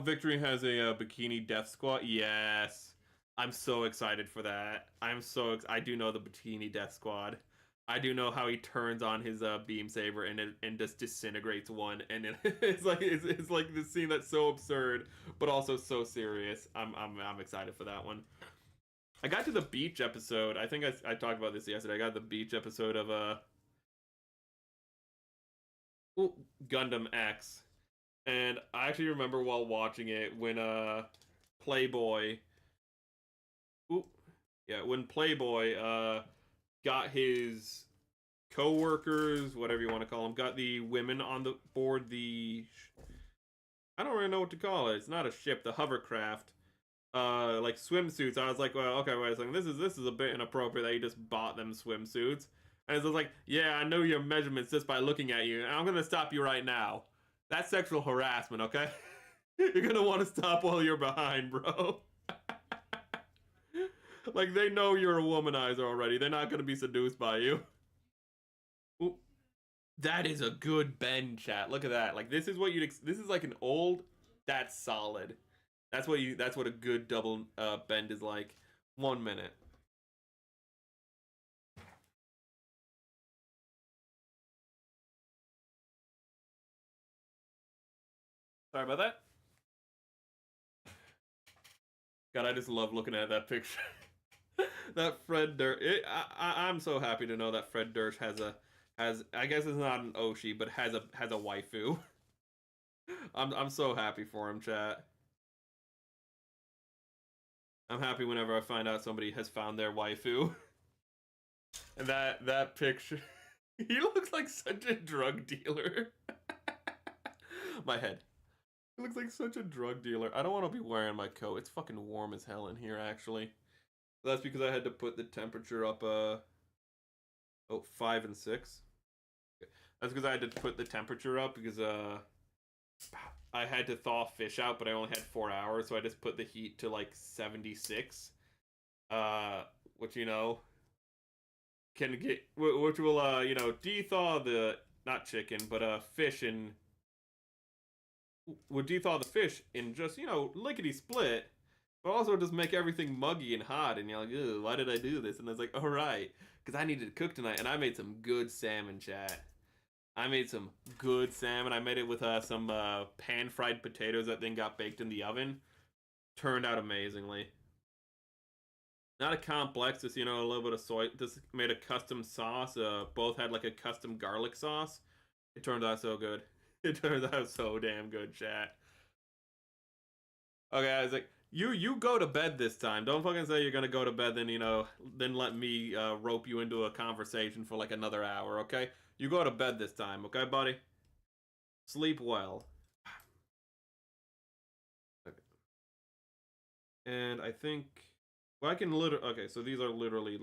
Victory has a bikini death squad. Yes, I'm so excited for that. I do know the bikini death squad. I do know how he turns on his beam saber and just disintegrates one, and it's like this scene that's so absurd but also so serious. I'm excited for that one. I got to the beach episode. I think I talked about this yesterday. I got the beach episode of Gundam X, and I actually remember while watching it when Playboy, ooh, yeah, when Playboy got his co-workers, whatever you want to call them, got the women on the board the I don't really know what to call it. It's not a ship, the hovercraft. Like swimsuits. I was like, well, okay, wait a second. This is a bit inappropriate that you just bought them swimsuits. And it's like, yeah, I know your measurements just by looking at you, and I'm gonna stop you right now. That's sexual harassment, okay? You're gonna want to stop while you're behind, bro. Like they know you're a womanizer already. They're not gonna be seduced by you. Ooh, that is a good bend, chat. Look at that. Like this is what you. This is like an old. That's solid. That's what you. That's what a good double bend is like. 1 minute. Sorry about that. God, I just love looking at that picture. That Fred Durst. I'm so happy to know that Fred Durst has. I guess it's not an Oshi, but has a waifu. I'm so happy for him, chat. I'm happy whenever I find out somebody has found their waifu. And that picture, he looks like such a drug dealer. My head. He looks like such a drug dealer. I don't want to be wearing my coat. It's fucking warm as hell in here, actually. That's because I had to put the temperature up. 5 and 6. That's because I had to put the temperature up because I had to thaw fish out, but I only had 4 hours, so I just put the heat to like 76. Which can get which will de-thaw the not chicken but fish in would de-thaw the fish in just lickety split. but also just make everything muggy and hot, and you're like, ew, why did I do this? And I was like, all right, because I needed to cook tonight, and I made some good salmon, chat. I made some good salmon. I made it with some pan-fried potatoes that then got baked in the oven. Turned out amazingly. Not a complex, just, you know, a little bit of soy. Just made a custom sauce. Both had like a custom garlic sauce. It turned out so good. It turned out so damn good, chat. Okay, I was like, you go to bed this time. Don't fucking say you're gonna go to bed, then, you know, then let me rope you into a conversation for like another hour, okay? You go to bed this time, okay, buddy? Sleep well. Okay. And I think, well, I can literally, okay, so these are literally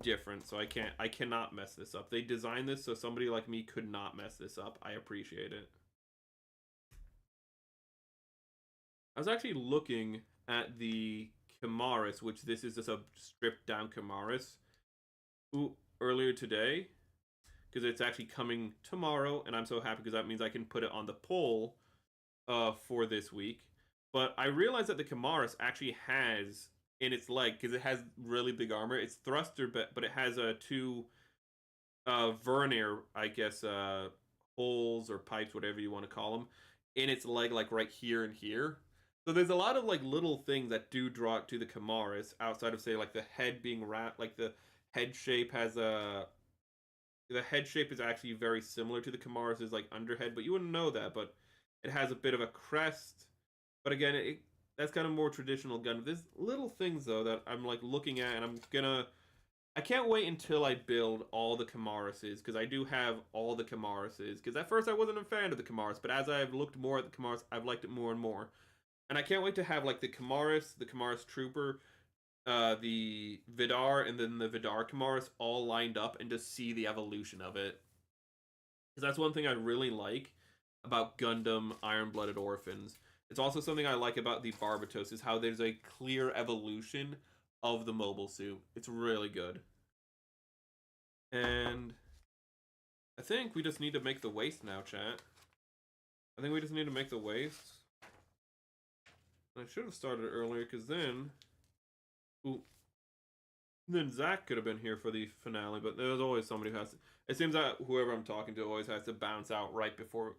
different, so I cannot mess this up. They designed this so somebody like me could not mess this up. I appreciate it. I was actually looking at the Kamaris, which this is just a stripped down Kamaris, earlier today, because it's actually coming tomorrow, and I'm so happy because that means I can put it on the poll for this week. But I realized that the Kamaris actually has in its leg, because it has really big armor, it's thruster, but it has two vernier, I guess, holes or pipes, whatever you want to call them, in its leg, like right here and here. So there's a lot of like little things that do draw it to the Kamaris, outside of, say, like the head being wrapped. Like the head shape has the head shape is actually very similar to the Kamaris' like underhead, but you wouldn't know that. But it has a bit of a crest. But again, that's kind of more traditional Gundam. There's little things though that I'm like looking at, and I can't wait until I build all the Kamarises, because I do have all the Kamarises. Because at first I wasn't a fan of the Kamaris, but as I've looked more at the Kamaris, I've liked it more and more. And I can't wait to have like the Kamaris Trooper, the Vidar, and then the Vidar Kamaris all lined up, and just see the evolution of it. Because that's one thing I really like about Gundam Iron-Blooded Orphans. It's also something I like about the Barbatos, is how there's a clear evolution of the mobile suit. It's really good. And I think we just need to make the waist now, chat. I think we just need to make the waist. I should have started earlier, because then... Ooh. Then Zach could have been here for the finale, but there's always somebody who has to... It seems that whoever I'm talking to always has to bounce out right before...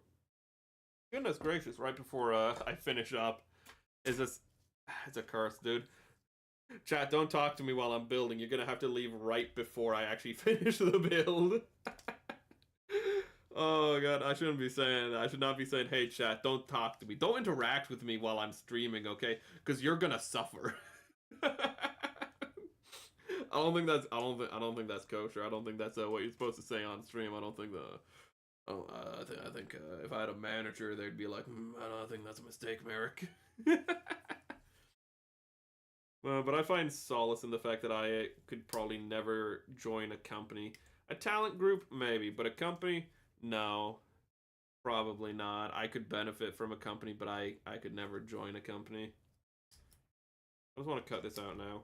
Goodness gracious, right before I finish up. It's a curse, dude. Chat, don't talk to me while I'm building. You're gonna have to leave right before I actually finish the build. Oh god, I shouldn't be saying that. I should not be saying, hey chat, don't talk to me. Don't interact with me while I'm streaming, okay? Because you're gonna suffer. I don't think that's kosher. I don't think that's what you're supposed to say on stream. I don't think I think if I had a manager, they'd be like, I don't think that's a mistake, Merrick. But I find solace in the fact that I could probably never join a company. A talent group, maybe, but a company, no. Probably not. I could benefit from a company, but I could never join a company. I just want to cut this out now.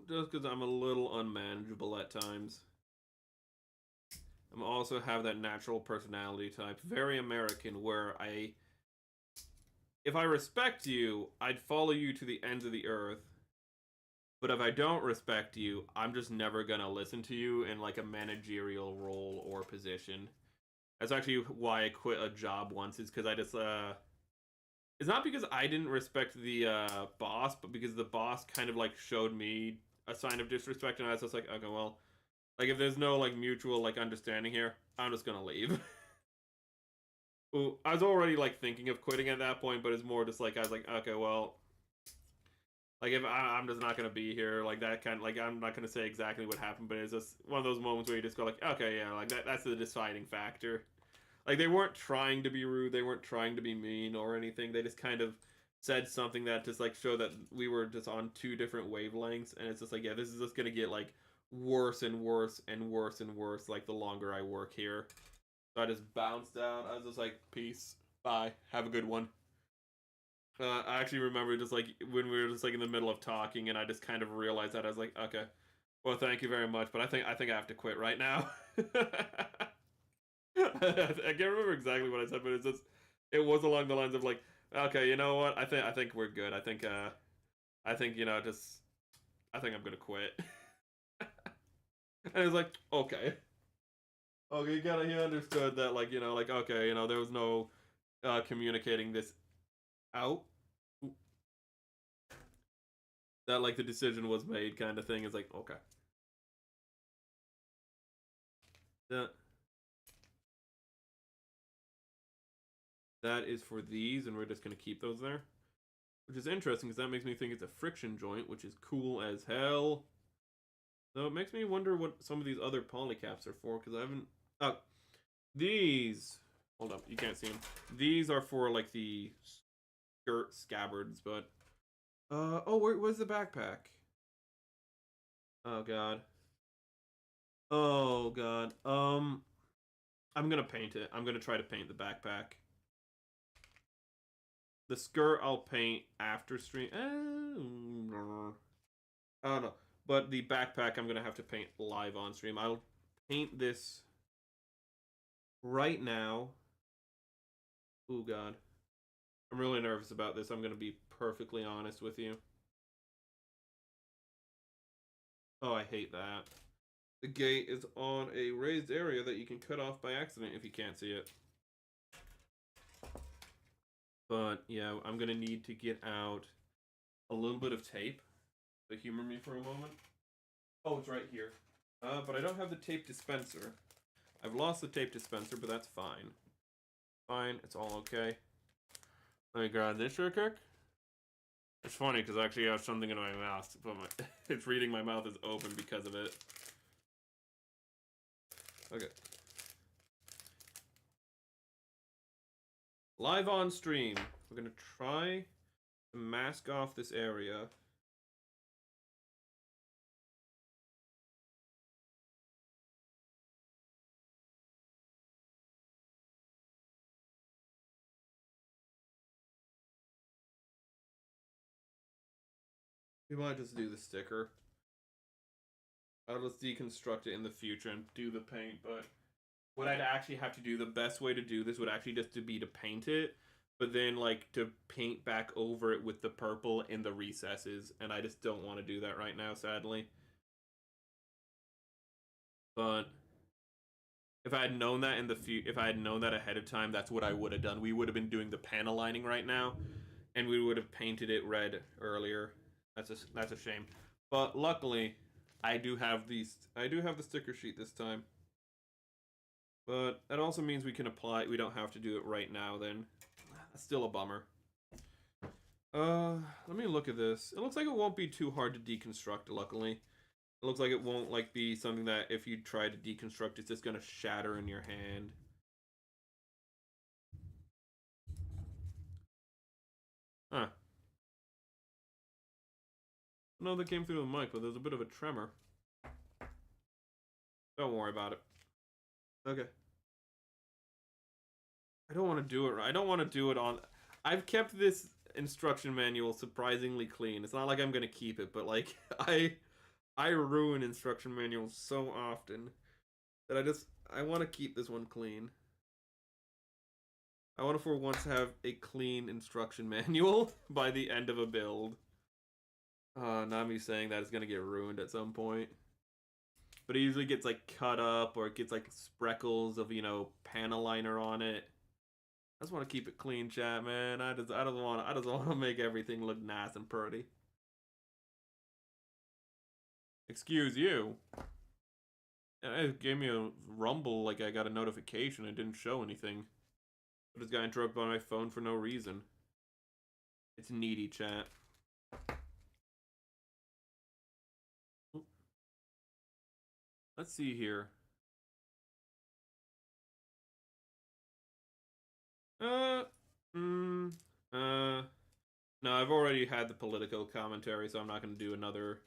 Just because I'm a little unmanageable at times. I also have that natural personality type, very American, where if I respect you, I'd follow you to the ends of the earth. But if I don't respect you, I'm just never gonna listen to you in like a managerial role or position. That's actually why I quit a job once, is because I just it's not because I didn't respect the boss, but because the boss kind of like showed me a sign of disrespect, and I was just like, okay, well, like if there's no like mutual like understanding here, I'm just gonna leave. Ooh, I was already like thinking of quitting at that point, but it's more just like I was like, okay, well, like if I'm just not gonna be here, like that kind of, like I'm not gonna say exactly what happened, but it's just one of those moments where you just go like, okay, yeah, like that's the deciding factor. Like they weren't trying to be rude, they weren't trying to be mean or anything. They just kind of said something that just like showed that we were just on two different wavelengths, and it's just like, yeah, this is just gonna get like worse and worse and worse and worse like the longer I work here. So I just bounced out. I was just like, peace, bye, have a good one. I actually remember just like when we were just like in the middle of talking, and I just kind of realized that I was like, okay, well, thank you very much, but I think I have to quit right now. I can't remember exactly what I said, but it's just it was along the lines of like, okay, you know what? I think we're good. I think just I think I'm gonna quit. And it's like, okay. Okay, he understood that like okay, there was no communicating this out. That like the decision was made kind of thing is like, okay. That that is for these, and we're just gonna keep those there. Which is interesting because that makes me think it's a friction joint, which is cool as hell. So it makes me wonder what some of these other polycaps are for, because I haven't. Oh, these. Hold up, you can't see them. These are for like the skirt scabbards, but. Oh, where's the backpack? Oh god. Oh god. I'm gonna paint it. I'm gonna try to paint the backpack. The skirt I'll paint after stream. I don't know. But the backpack I'm gonna have to paint live on stream. I'll paint this right now. Oh god. I'm really nervous about this. I'm gonna be perfectly honest with you. Oh, I hate that. The gate is on a raised area that you can cut off by accident if you can't see it. But yeah, I'm gonna need to get out a little bit of tape. So humor me for a moment. Oh, it's right here. But I don't have the tape dispenser. I've lost the tape dispenser, but that's fine. Fine, it's all okay. Let me grab this real quick. It's funny because I actually have something in my mouth, but it's reading my mouth is open because of it. Okay. Live on stream. We're gonna try to mask off this area. We might just do the sticker. I'll just deconstruct it in the future and do the paint, but what I'd actually have to do, the best way to do this would actually just to be to paint it, but then like to paint back over it with the purple in the recesses, and I just don't want to do that right now, sadly. But if I had known that if I had known that ahead of time, that's what I would have done. We would have been doing the panel lining right now, and we would have painted it red earlier. That's a shame. But luckily, I do have the sticker sheet this time. But that also means we can apply. We don't have to do it right now. Then that's still a bummer. Let me look at this. It looks like it won't be too hard to deconstruct. Luckily, it looks like it won't like be something that if you try to deconstruct, it's just gonna shatter in your hand. Huh. No, that came through the mic, but there's a bit of a tremor. Don't worry about it. Okay. I don't want to do it right. I don't want to do it on. I've kept this instruction manual surprisingly clean. It's not like I'm gonna keep it, but like I ruin instruction manuals so often that I want to keep this one clean. I want to for once have a clean instruction manual by the end of a build. Not me saying that it's gonna get ruined at some point. But it usually gets like cut up or it gets like spreckles of panel liner on it. I just want to keep it clean, chat, man. I just want to make everything look nice and pretty. Excuse you. It gave me a rumble like I got a notification. It didn't show anything. I just got interrupted by my phone for no reason. It's needy, chat. Let's see here. No, I've already had the political commentary, so I'm not going to do another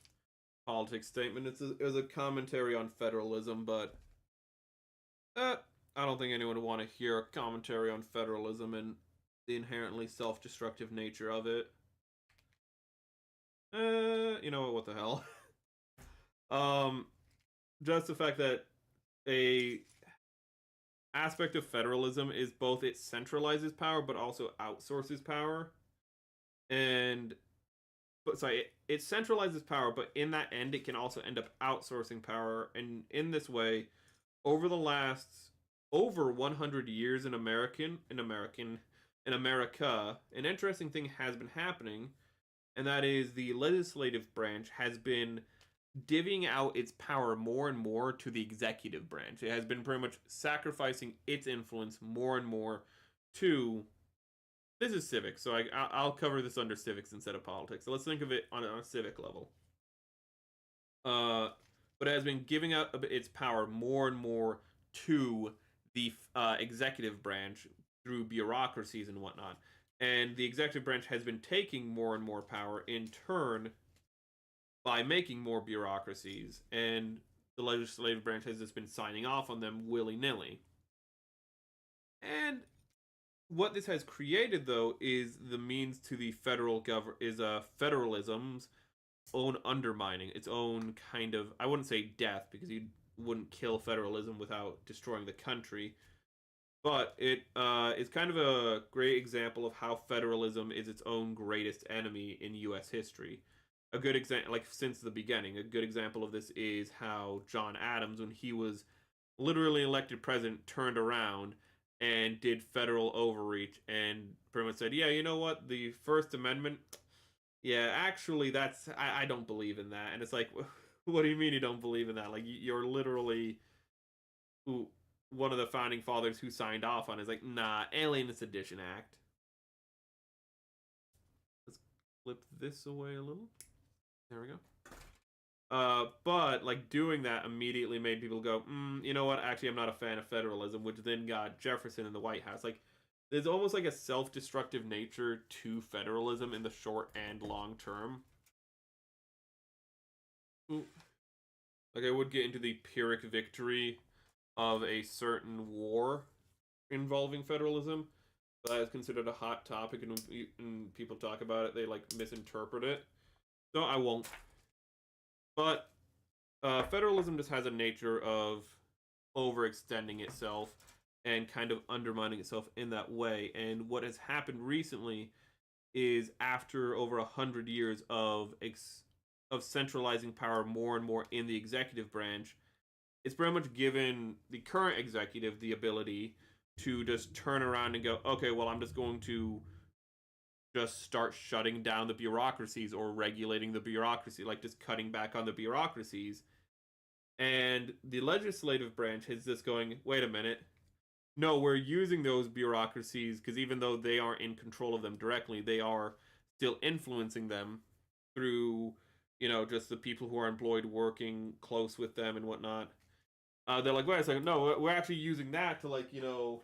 politics statement. It was a commentary on federalism, but I don't think anyone would want to hear a commentary on federalism and the inherently self-destructive nature of it. You know what the hell? Just the fact that aspect of federalism is both it centralizes power but also outsources power. And but sorry, it centralizes power, but in that end, it can also end up outsourcing power. And in this way, over the last over 100 years in America, an interesting thing has been happening, and that is the legislative branch has been divvying out its power more and more to the executive branch. It has been pretty much sacrificing its influence more and more to this is civics, so I'll cover this under civics instead of politics. So let's think of it on a civic level. Uh, but it has been giving out its power more and more to the executive branch through bureaucracies and whatnot. And the executive branch has been taking more and more power in turn by making more bureaucracies, and the legislative branch has just been signing off on them willy nilly. And what this has created, though, is the means to the federal government is federalism's own undermining, its own kind of, I wouldn't say death because you wouldn't kill federalism without destroying the country, but it is kind of a great example of how federalism is its own greatest enemy in U.S. history. A good example, like since the beginning, a good example of this is how John Adams, when he was literally elected president, turned around and did federal overreach and pretty much said, yeah, you know what, the First Amendment, yeah, actually, I don't believe in that. And it's like, what do you mean you don't believe in that? Like, you're literally one of the founding fathers who signed off on it. It's like, nah, Alienist Sedition Act. Let's flip this away a little. There we go. But like doing that immediately made people go, you know what? Actually, I'm not a fan of federalism, which then got Jefferson in the White House. Like, there's almost like a self-destructive nature to federalism in the short and long term. Ooh. Like, I would get into the Pyrrhic victory of a certain war involving federalism, but that is considered a hot topic, and when people talk about it, they like misinterpret it. So I won't. But federalism just has a nature of overextending itself and kind of undermining itself in that way. And what has happened recently is after over 100 years of centralizing power more and more in the executive branch, it's pretty much given the current executive the ability to just turn around and go, okay, well, I'm just going to just start shutting down the bureaucracies or regulating the bureaucracy, like just cutting back on the bureaucracies. And the legislative branch is just going, wait a minute, no, we're using those bureaucracies because even though they aren't in control of them directly, they are still influencing them through, just the people who are employed working close with them and whatnot. They're like, wait a second, no, we're actually using that to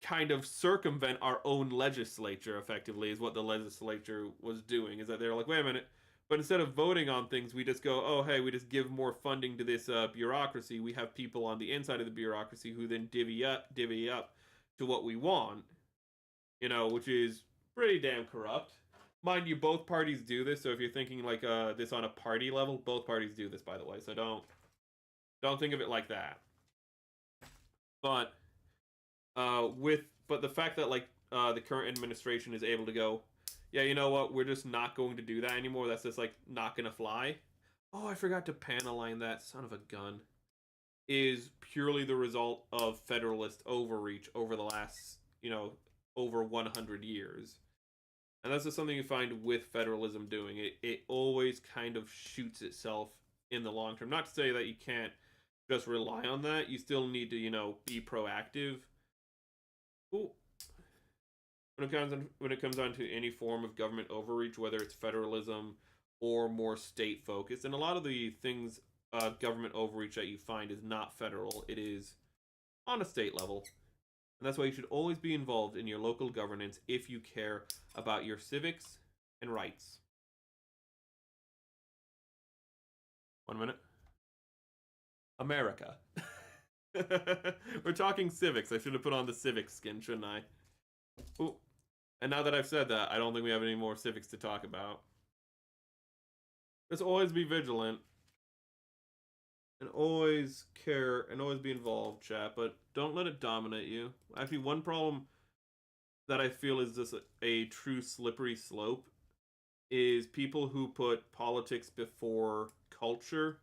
kind of circumvent our own legislature, effectively, is what the legislature was doing. Is that they're like, wait a minute, but instead of voting on things, we just go, oh, hey, we just give more funding to this bureaucracy. We have people on the inside of the bureaucracy who then divvy up to what we want, which is pretty damn corrupt. Mind you, both parties do this. So if you're thinking like this on a party level, both parties do this, by the way. So don't think of it like that. But but the fact that the current administration is able to go, yeah, you know what, we're just not going to do that anymore. That's just not gonna fly. Oh, I forgot to pan-align that, son of a gun. Is purely the result of federalist overreach over the last, over 100 years. And that's just something you find with federalism doing. It always kind of shoots itself in the long term. Not to say that you can't just rely on that. You still need to, be proactive. Ooh. When it comes on to any form of government overreach, whether it's federalism or more state focused, and a lot of the things government overreach that you find is not federal; it is on a state level, and that's why you should always be involved in your local governance if you care about your civics and rights. 1 minute. America. We're talking civics. I should have put on the civics skin, shouldn't I? Ooh. And now that I've said that, I don't think we have any more civics to talk about. Just always be vigilant. And always care and always be involved, chat, but don't let it dominate you. Actually, one problem that I feel is this a true slippery slope is people who put politics before culture,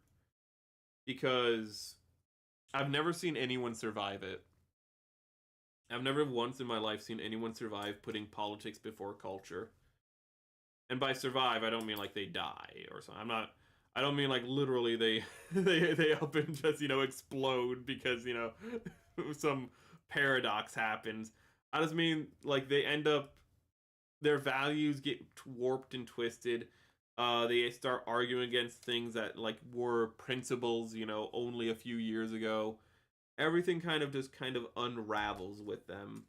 because I've never seen anyone survive it. I've never once in my life seen anyone survive putting politics before culture. And by survive, I don't mean like they die or something. I don't mean like literally they they up and just, explode because, some paradox happens. I just mean like they end up, their values get warped and twisted. They start arguing against things that like were principles, only a few years ago. Everything kind of unravels with them.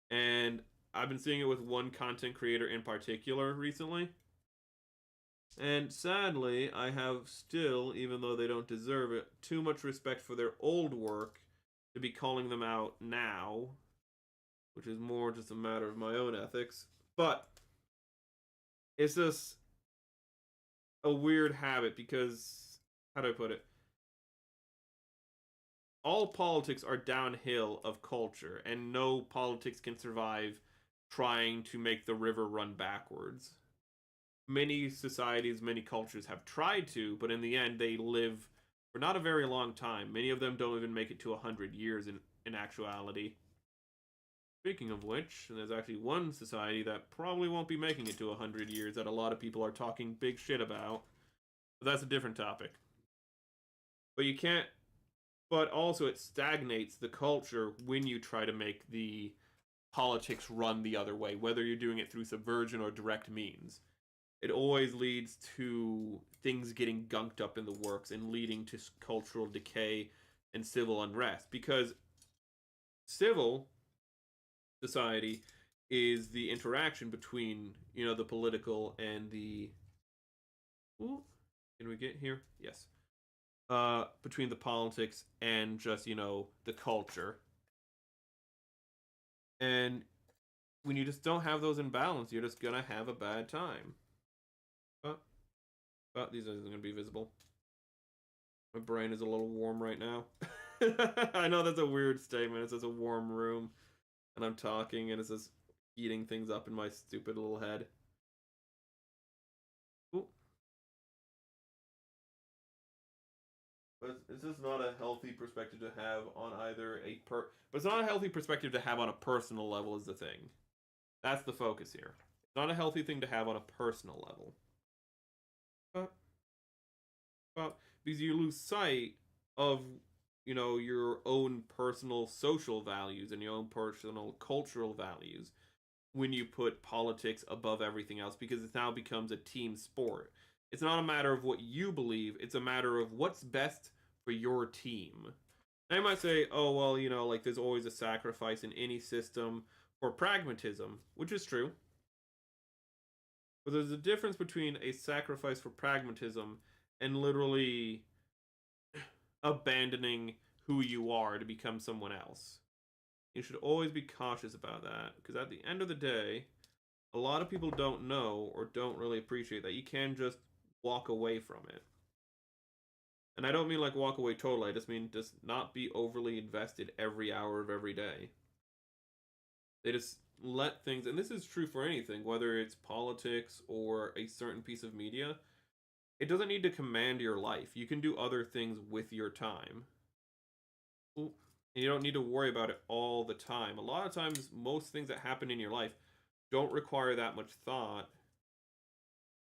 And I've been seeing it with one content creator in particular recently. And sadly, I have still, even though they don't deserve it, too much respect for their old work to be calling them out now, which is more just a matter of my own ethics. But it's just a weird habit because, how do I put it? All politics are downhill of culture, and no politics can survive trying to make the river run backwards. Many societies, many cultures have tried to, but in the end, they live for not a very long time. Many of them don't even make it to 100 years in actuality. Speaking of which, there's actually one society that probably won't be making it to 100 years that a lot of people are talking big shit about. But that's a different topic. But you can't, but also it stagnates the culture when you try to make the politics run the other way, whether you're doing it through subversion or direct means. It always leads to things getting gunked up in the works and leading to cultural decay and civil unrest, because civil society is the interaction between, the political and the, ooh, can we get here? Yes. Between the politics and just, the culture. And when you just don't have those in balance, you're just gonna have a bad time. But these aren't gonna be visible. My brain is a little warm right now. I know that's a weird statement. It's just a warm room, and I'm talking, and it's just heating things up in my stupid little head. Ooh. But it's just not a healthy perspective to have on either but it's not a healthy perspective to have on a personal level is the thing. That's the focus here. It's not a healthy thing to have on a personal level. But, because you lose sight of, your own personal social values and your own personal cultural values when you put politics above everything else, because it now becomes a team sport. It's not a matter of what you believe, it's a matter of what's best for your team. And I might say, oh, well, like there's always a sacrifice in any system for pragmatism, which is true. But there's a difference between a sacrifice for pragmatism and literally abandoning who you are to become someone else. You should always be cautious about that, because at the end of the day, a lot of people don't know or don't really appreciate that you can just walk away from it. And I don't mean like walk away totally, I just mean just not be overly invested every hour of every day. They just let things, and this is true for anything, whether it's politics or a certain piece of media, it doesn't need to command your life. You can do other things with your time. And you don't need to worry about it all the time. A lot of times, most things that happen in your life don't require that much thought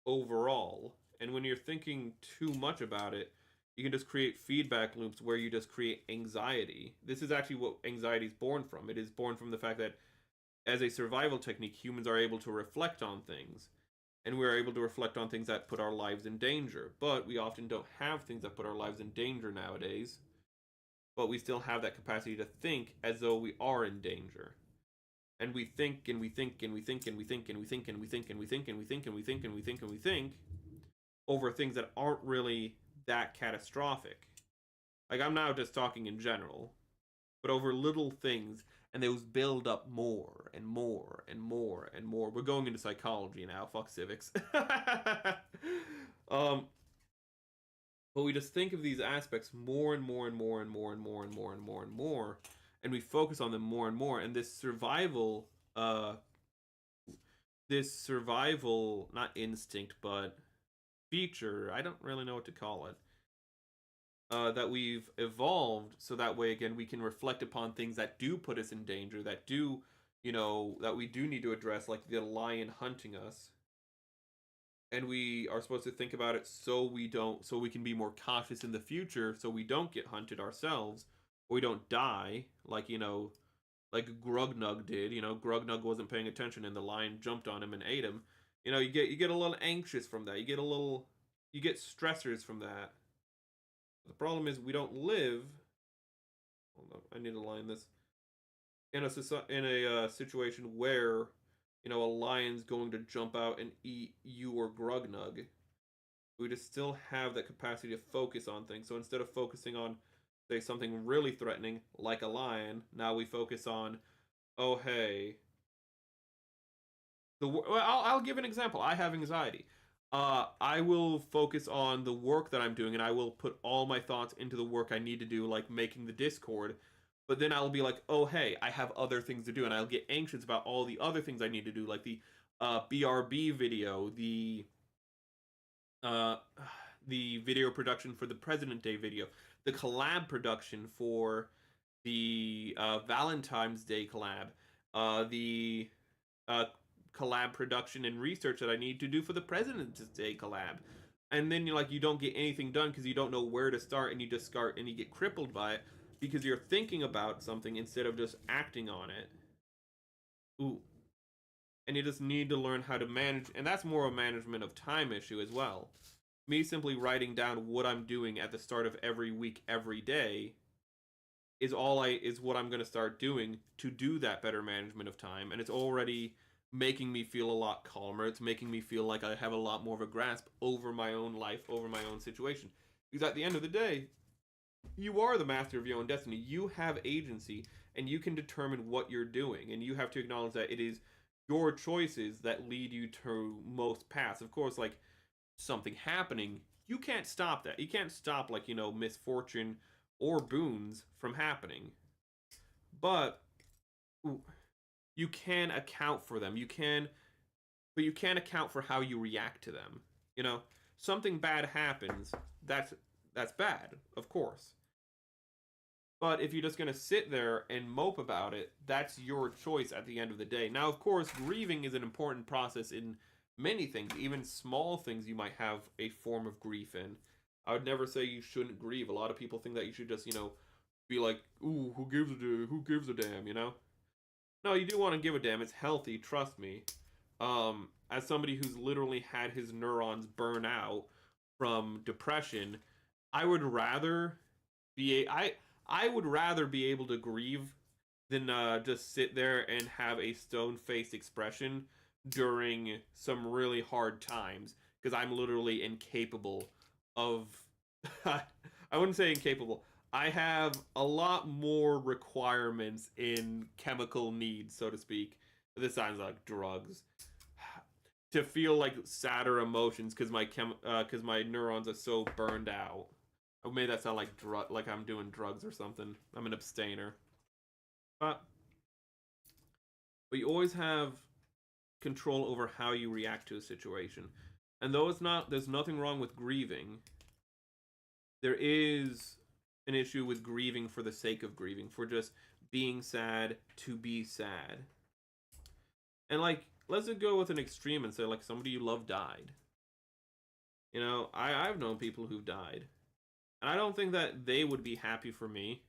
overall. And when you're thinking too much about it, you can just create feedback loops where you just create anxiety. This is actually what anxiety is born from. It is born from the fact that as a survival technique, humans are able to reflect on things. And we're able to reflect on things that put our lives in danger. But we often don't have things that put our lives in danger nowadays. But we still have that capacity to think as though we are in danger. And we think and we think and we think and we think and we think and we think and we think and we think and we think and we think and we think over things that aren't really that catastrophic. Like, I'm now just talking in general, but over little things, and those build up more and more and more and more. We're going into psychology now. Fuck civics. But But we just think of these aspects more and more and more and more and more and more and more and more, and we focus on them more and more. And this survival, not instinct, but feature, I don't really know what to call it, that we've evolved so that way, again, we can reflect upon things that do put us in danger, that do, that we do need to address, like the lion hunting us. And we are supposed to think about it so we can be more cautious in the future, so we don't get hunted ourselves, or we don't die, like Grugnug did. Grugnug wasn't paying attention and the lion jumped on him and ate him. You get a little anxious from that. You get stressors from that. The problem is we don't live. Hold on, I need to line this in a situation where a lion's going to jump out and eat you or Grugnug. We just still have that capacity to focus on things. So instead of focusing on, say, something really threatening like a lion, now we focus on, oh hey. I'll give an example. I have anxiety. I will focus on the work that I'm doing, and I will put all my thoughts into the work I need to do, like making the Discord. But then I'll be like, oh hey, I have other things to do, and I'll get anxious about all the other things I need to do, like the BRB video, uh, the video production for the President Day video, the collab production for the Valentine's Day collab, the collab production and research that I need to do for the President's Day collab. And then you don't get anything done because you don't know where to start, and you just start and you get crippled by it because you're thinking about something instead of just acting on it. Ooh. And you just need to learn how to manage, and that's more a management of time issue as well. Me simply writing down what I'm doing at the start of every week, every day, is what I'm going to start doing to do that better management of time, and it's already making me feel a lot calmer. It's making me feel like I have a lot more of a grasp over my own life, over my own situation. Because at the end of the day, you are the master of your own destiny. You have agency, and you can determine what you're doing, and you have to acknowledge that it is your choices that lead you to most paths. Of course, like something happening, you can't stop that. You can't stop, like, misfortune or boons from happening. But you can account for them. But you can't account for how you react to them. Something bad happens, that's bad, of course. But if you're just going to sit there and mope about it, that's your choice at the end of the day. Now, of course, grieving is an important process in many things, even small things you might have a form of grief in. I would never say you shouldn't grieve. A lot of people think that you should just, be like, ooh, who gives a damn, No, you do want to give a damn. It's healthy, trust me. As somebody who's literally had his neurons burn out from depression, I would rather be able to grieve than just sit there and have a stone-faced expression during some really hard times, because I'm literally incapable of I wouldn't say incapable. I have a lot more requirements in chemical needs, so to speak. This sounds like drugs. To feel like sadder emotions because my neurons are so burned out. Or maybe that sound like I'm doing drugs or something. I'm an abstainer. But you always have control over how you react to a situation. And though there's nothing wrong with grieving, there is an issue with grieving for the sake of grieving, for just being sad to be sad. And let's just go with an extreme and say like somebody you love died. I've known people who've died. And I don't think that they would be happy for me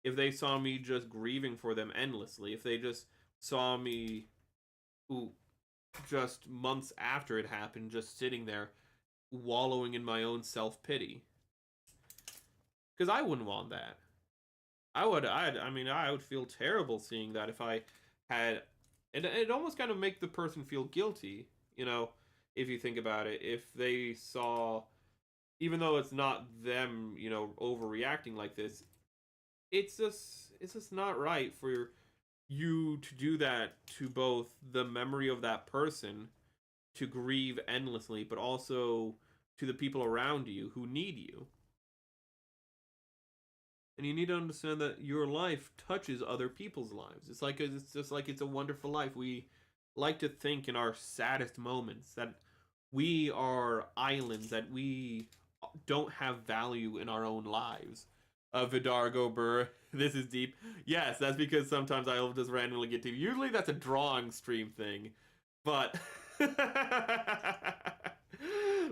if they saw me just grieving for them endlessly. If they just saw me, just months after it happened, just sitting there wallowing in my own self-pity. Because I wouldn't want that. I would feel terrible seeing that if I had... It almost kind of make the person feel guilty, if you think about it. If they saw... Even though it's not them, overreacting like this, it's just not right for you to do that to both the memory of that person, to grieve endlessly, but also to the people around you who need you. And you need to understand that your life touches other people's lives. It's just like It's a Wonderful Life. We like to think in our saddest moments that we are islands, that we don't have value in our own lives. Vidar Gundam, this is deep. Yes, that's because sometimes I'll just randomly get deep. Usually that's a drawing stream thing, but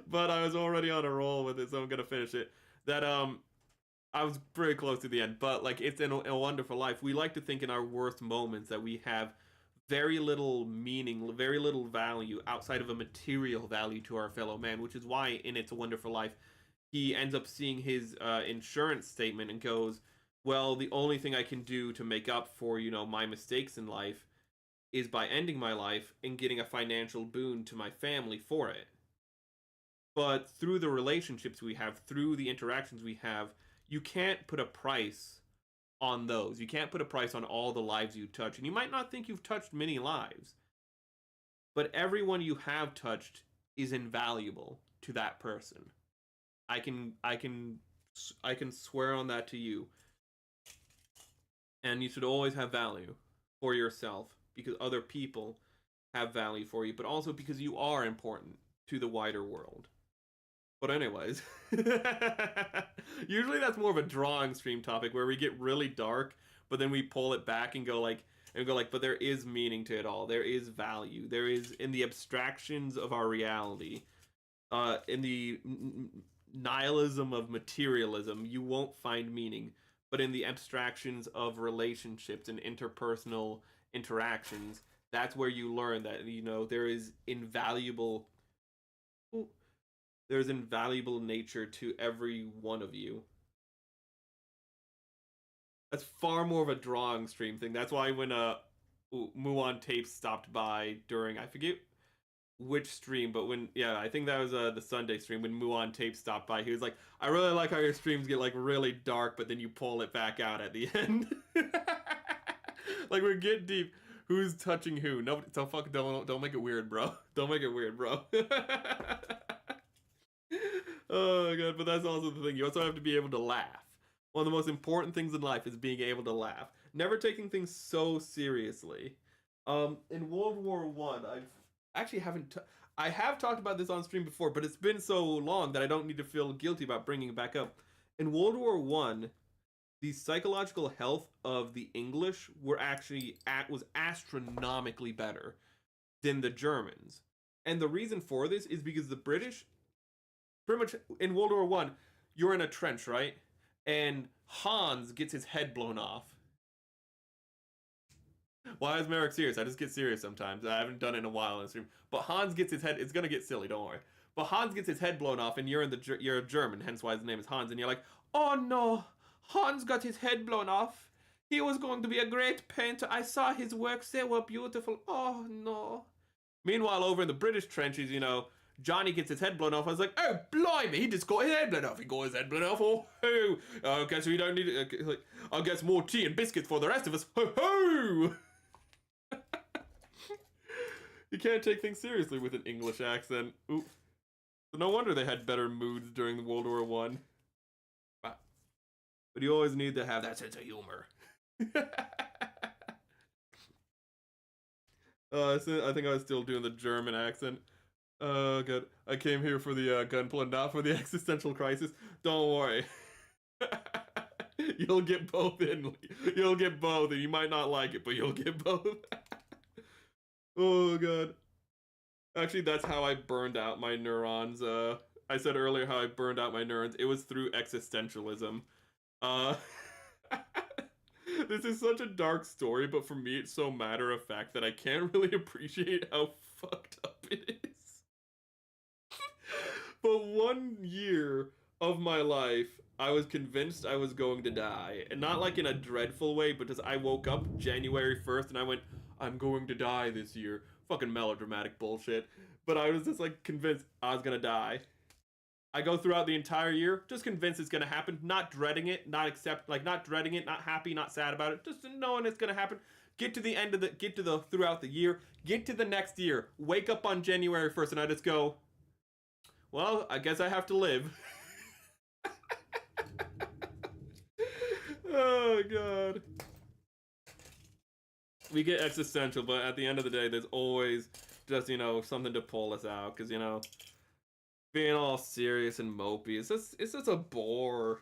but I was already on a roll with it, so I'm gonna finish it. That I was pretty close to the end, but like it's in a Wonderful Life. We like to think in our worst moments that we have very little meaning, very little value outside of a material value to our fellow man, which is why in It's a Wonderful Life, he ends up seeing his insurance statement and goes, well, the only thing I can do to make up for, my mistakes in life is by ending my life and getting a financial boon to my family for it. But through the relationships we have, through the interactions we have, you can't put a price on those. You can't put a price on all the lives you touch. And you might not think you've touched many lives, but everyone you have touched is invaluable to that person. I can swear on that to you. And you should always have value for yourself because other people have value for you, but also because you are important to the wider world. But anyways, usually that's more of a drawing stream topic where we get really dark, but then we pull it back and go like, but there is meaning to it all. There is value. There is, in the abstractions of our reality, in the nihilism of materialism, you won't find meaning. But in the abstractions of relationships and interpersonal interactions, that's where you learn that, there is invaluable... There's invaluable nature to every one of you. That's far more of a drawing stream thing. That's why when Muon Tapes stopped by during, I forget which stream, but I think that was the Sunday stream when Muon Tapes stopped by. He was like, I really like how your streams get like really dark, but then you pull it back out at the end. Like, we're getting deep. Who's touching who? No, don't make it weird, bro. Don't make it weird, bro. Oh god, but that's also the thing. You also have to be able to laugh. One of the most important things in life is being able to laugh. Never taking things so seriously. In World War I have talked about this on stream before, but it's been so long that I don't need to feel guilty about bringing it back up. In World War I, the psychological health of the English was astronomically better than the Germans. And the reason for this is because the British, pretty much in World War I, you're in a trench, right? And Hans gets his head blown off. Why is Merrick serious? I just get serious sometimes. I haven't done it in a while in the stream. But Hans gets his head... It's going to get silly, don't worry. But Hans gets his head blown off, and you're a German, hence why his name is Hans. And you're like, oh no, Hans got his head blown off. He was going to be a great painter. I saw his works. They were beautiful. Oh no. Meanwhile, over in the British trenches, Johnny gets his head blown off. I was like, oh, blimey, he just got his head blown off. He got his head blown off. Oh, ho. I guess we don't need it. I guess more tea and biscuits for the rest of us. Ho, ho. You can't take things seriously with an English accent. Ooh. No wonder they had better moods during World War I. But you always need to have that sense of humor. I think I was still doing the German accent. Oh, God. I came here for the gunplay, not for the existential crisis. Don't worry. You'll get both in. You'll get both, and you might not like it, but you'll get both. Oh, God. Actually, that's how I burned out my neurons. I said earlier how I burned out my neurons. It was through existentialism. This is such a dark story, but for me, it's so matter-of-fact that I can't really appreciate how fucked up it is. But 1 year of my life, I was convinced I was going to die. And not like in a dreadful way, but just I woke up January 1st and I went, I'm going to die this year. Fucking melodramatic bullshit. But I was just like convinced I was gonna die. I go throughout the entire year, just convinced it's gonna happen, not dreading it, not dreading it, not happy, not sad about it, just knowing it's gonna happen. Get to the throughout the year, get to the next year, wake up on January 1st, and I just go, Well, I guess I have to live. Oh, God. We get existential, but at the end of the day, there's always just, something to pull us out. Because, being all serious and mopey, it's just a bore.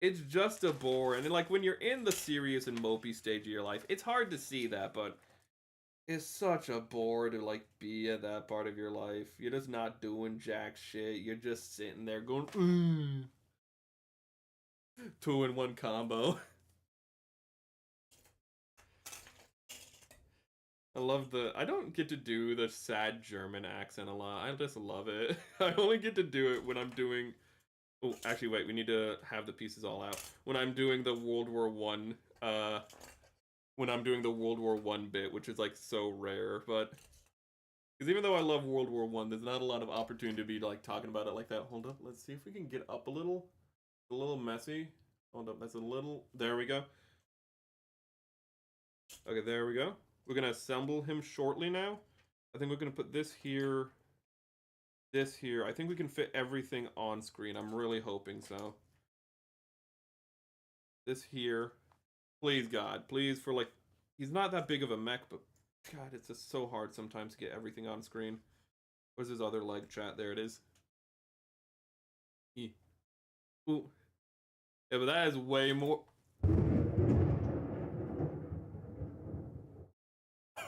It's just a bore. And, like, when you're in the serious and mopey stage of your life, it's hard to see that, but it's such a bore to, like, be at that part of your life. You're just not doing jack shit. You're just sitting there going, 2-in-1 combo. I don't get to do the sad German accent a lot. I just love it. I only get to do it when I'm doing, oh, actually, wait, we need to have the pieces all out. When I'm doing the World War One, when I'm doing the World War One bit, which is, like, so rare, but, because even though I love World War One, there's not a lot of opportunity to be, like, talking about it like that. Hold up, let's see if we can get up a little. A little messy. Hold up, that's a little, there we go. Okay, there we go. We're gonna assemble him shortly now. I think we're gonna put this here, this here. I think we can fit everything on screen. I'm really hoping so. This here. Please, God. Please, for, like, he's not that big of a mech, but God, it's just so hard sometimes to get everything on screen. Where's his other leg, chat? There it is. Ooh. Yeah, but that is way more.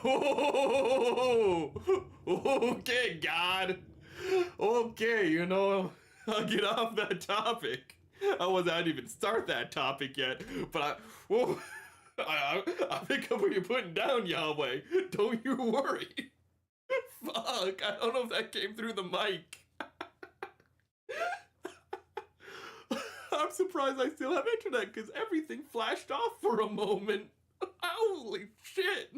Oh, okay, God. Okay, I'll get off that topic. I didn't even start that topic yet, but I pick up what you're putting down, Yahweh. Don't you worry. Fuck, I don't know if that came through the mic. I'm surprised I still have internet because everything flashed off for a moment. Holy shit.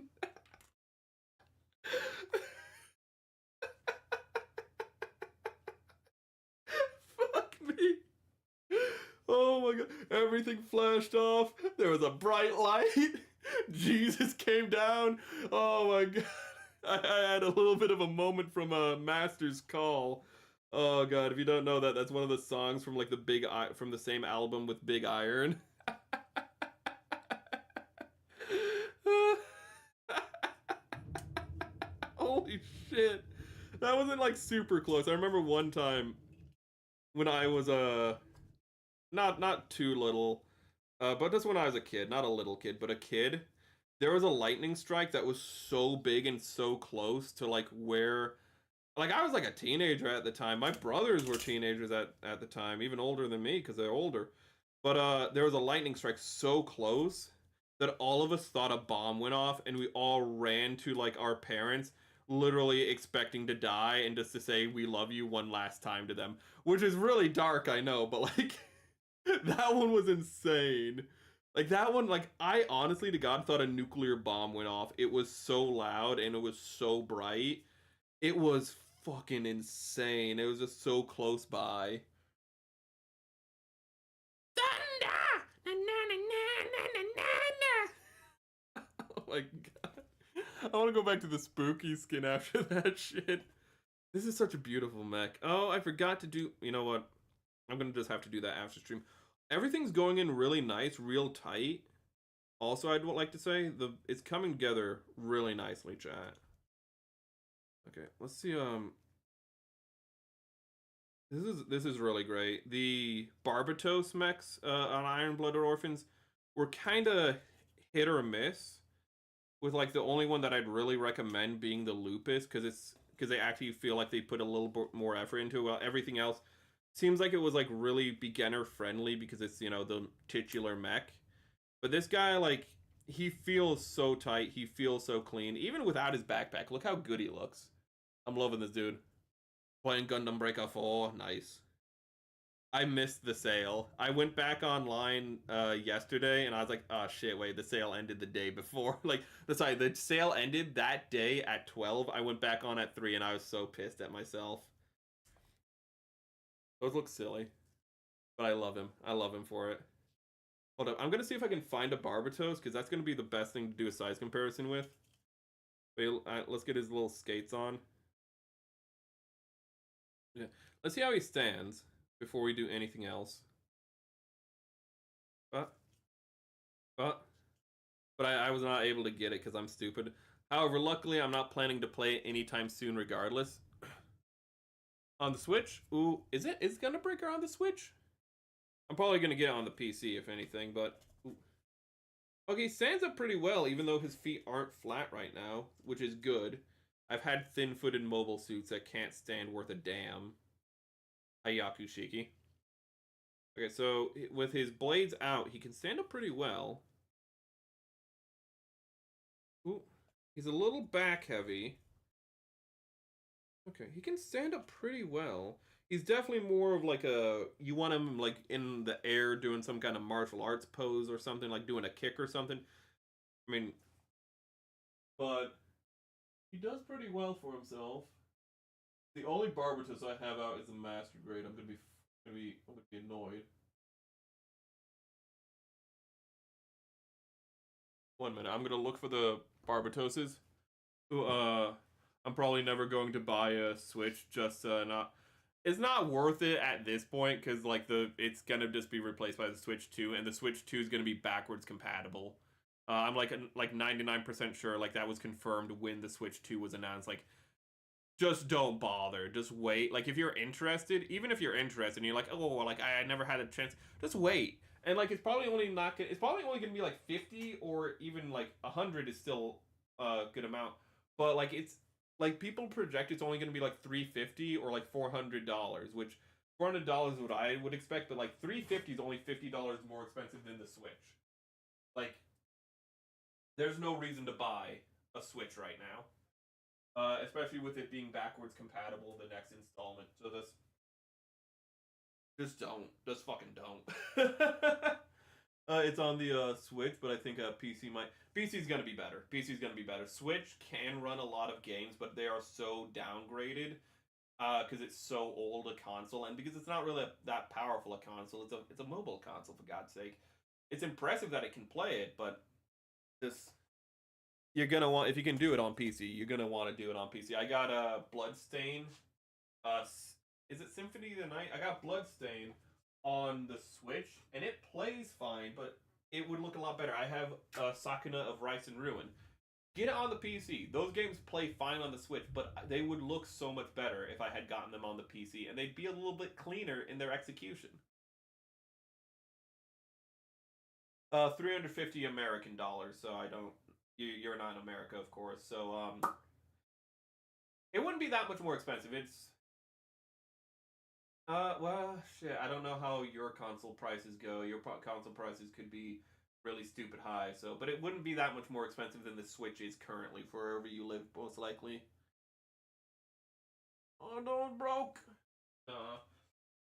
Fuck me. Oh my god. Everything flashed off. There was a bright light. Jesus came down. Oh my god. I had a little bit of a moment from a Master's Call. Oh god, if you don't know that, that's one of the songs from, like, from the same album with Big Iron. Holy shit. That wasn't, like, super close. I remember one time when I was not too little, but just when I was a kid, not a little kid, but a kid, there was a lightning strike that was so big and so close to, like, where, like, I was, like, a teenager at the time. My brothers were teenagers at the time, even older than me because they're older. But there was a lightning strike so close that all of us thought a bomb went off, and we all ran to, like, our parents, literally expecting to die and just to say we love you one last time to them, which is really dark, I know, but, like, that one was insane. Like, that one, like, I honestly to God thought a nuclear bomb went off. It was so loud and it was so bright. It was fucking insane. It was just so close by. Thunder! Na, na, na, na, na, na, na. Oh my god. I want to go back to the spooky skin after that shit. This is such a beautiful mech. Oh, I forgot to do... You know what? I'm going to just have to do that after stream. Everything's going in really nice, real tight. Also, I'd like to say, it's coming together really nicely, chat. Okay, let's see, This is really great. The Barbatos mechs on Iron Blooded Orphans were kind of hit or miss, with, like, the only one that I'd really recommend being the Lupus, because they actually feel like they put a little bit more effort into it. While everything else seems like it was, like, really beginner friendly because it's, the titular mech. But this guy, like, he feels so tight, he feels so clean, even without his backpack. Look how good he looks. I'm loving this dude. Playing Gundam Breaker 4, nice. I missed the sale. I went back online yesterday and I was like, oh shit, wait, the sale ended the day before. Like, sorry, the sale ended that day at 12. I went back on at 3 and I was so pissed at myself. Those look silly. But I love him. I love him for it. Hold up, I'm gonna see if I can find a Barbatos, because that's gonna be the best thing to do a size comparison with. Wait, let's get his little skates on. Yeah. let's see how he stands before we do anything else. But I was not able to get it because I'm stupid. However, luckily I'm not planning to play it anytime soon regardless. On the Switch? Ooh, is Gundam Breaker on the Switch? I'm probably gonna get it on the PC if anything, but ooh. Okay, he stands up pretty well, even though his feet aren't flat right now, which is good. I've had thin-footed mobile suits that can't stand worth a damn. Hayaku Shiki. Okay, so with his blades out, he can stand up pretty well. Ooh, he's a little back heavy. Okay, he can stand up pretty well. He's definitely more of like a, you want him like in the air doing some kind of martial arts pose or something, like doing a kick or something. I mean, but he does pretty well for himself. The only Barbatos I have out is the master grade. I'm gonna be annoyed. 1 minute. I'm gonna look for the Barbatoses. I'm probably never going to buy a Switch. Just not. It's not worth it at this point because like it's gonna just be replaced by the Switch 2, and the Switch 2 is gonna be backwards compatible. I'm like 99% sure like that was confirmed when the Switch 2 was announced. Like, just don't bother. Just wait. Like if you're interested, even if you're interested, and you're like, oh, like I never had a chance, just wait. And like it's probably only not gonna. It's probably only gonna be like 50 or even like 100 is still a good amount. But like it's like people project it's only gonna be like 350 or like $400, which $400 is what I would expect. But like 350 is only $50 more expensive than the Switch. Like there's no reason to buy a Switch right now. Especially with it being backwards compatible the next installment. So this, just don't, just fucking don't. It's on the Switch, but I think PC might. PC's gonna be better. PC's gonna be better. Switch can run a lot of games, but they are so downgraded because it's so old a console, and because it's not really that powerful a console. It's a mobile console for God's sake. It's impressive that it can play it, but this you're gonna want if you can do it on PC, you're gonna want to do it on PC. I got a Bloodstain. Uh, is it Symphony of the Night? I got Bloodstain on the Switch, and it plays fine, but it would look a lot better. I have Sakuna of Rice and Ruin. Get it on the PC. Those games play fine on the Switch, but they would look so much better if I had gotten them on the PC, and they'd be a little bit cleaner in their execution. 350 American dollars. So I don't. You're not in America, of course. So it wouldn't be that much more expensive. It's well, shit. I don't know how your console prices go. Your console prices could be really stupid high. So, but it wouldn't be that much more expensive than the Switch is currently for wherever you live, most likely. Oh no, it broke.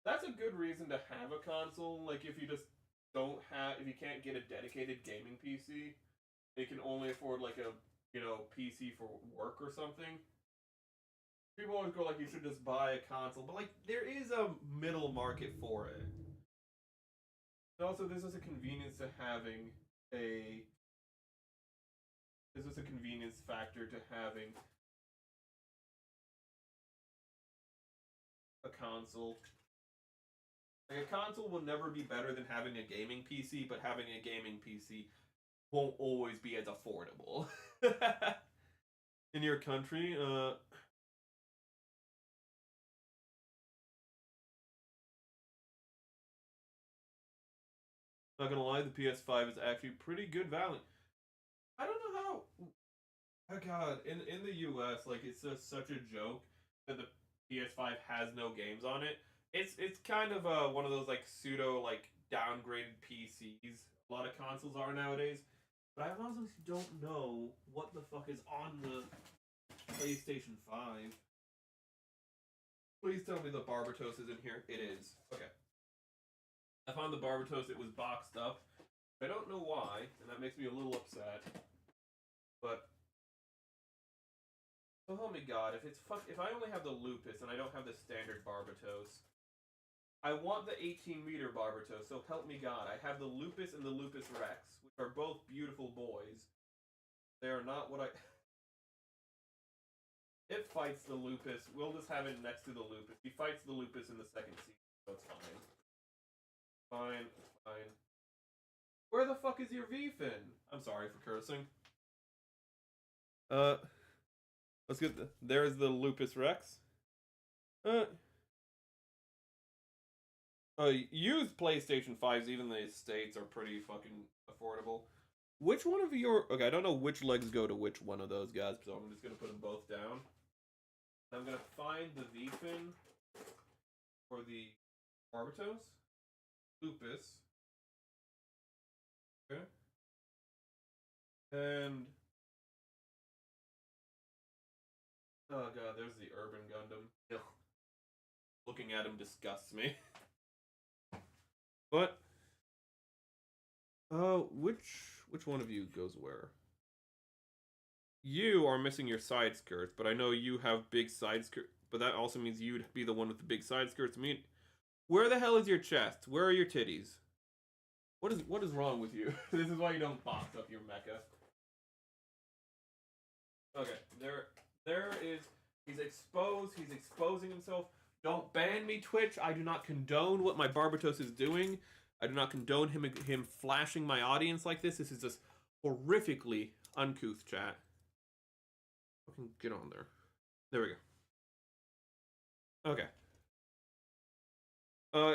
That's a good reason to have a console. Like if you just don't have, if you can't get a dedicated gaming PC, you can only afford like a PC for work or something. People always go like you should just buy a console, but like there is a middle market for it. And also, this is a convenience to having a. This is a convenience factor to having a console. Like a console will never be better than having a gaming PC, but having a gaming PC won't always be as affordable. In your country, not gonna lie, the PS5 is actually pretty good value. I don't know how. Oh god, in the U.S., like it's just such a joke that the PS5 has no games on it. It's kind of one of those like pseudo like downgraded PCs. A lot of consoles are nowadays, but I honestly don't know what the fuck is on the PlayStation 5. Please tell me the Barbatos is in here. It is. Okay. I found the Barbatos. It was boxed up. I don't know why, and that makes me a little upset. But so help me God, if I only have the Lupus and I don't have the standard Barbatos, I want the 18-meter Barbatos. So help me God, I have the Lupus and the Lupus Rex, which are both beautiful boys. They are not what I. It fights the Lupus. We'll just have it next to the Lupus. He fights the Lupus in the second season, so it's fine. Fine, fine. Where the fuck is your V-fin? I'm sorry for cursing. Let's get there's the Lupus Rex. Used PlayStation 5s, even the States, are pretty fucking affordable. Which one of your... Okay, I don't know which legs go to which one of those guys, so I'm just gonna put them both down. I'm gonna find the V-fin for the Barbatos, Lupus. Okay. And... Oh god, there's the Urban Gundam. Ugh. Looking at him disgusts me. But... which one of you goes where? You are missing your side skirts, but I know you have big side skirts. But that also means you'd be the one with the big side skirts. I mean, where the hell is your chest? Where are your titties? What is wrong with you? This is why you don't box up your mecha. Okay, there is. He's exposed. He's exposing himself. Don't ban me, Twitch. I do not condone what my Barbatos is doing. I do not condone him flashing my audience like this. This is just horrifically uncouth, chat. Fucking get on there. There we go. Okay.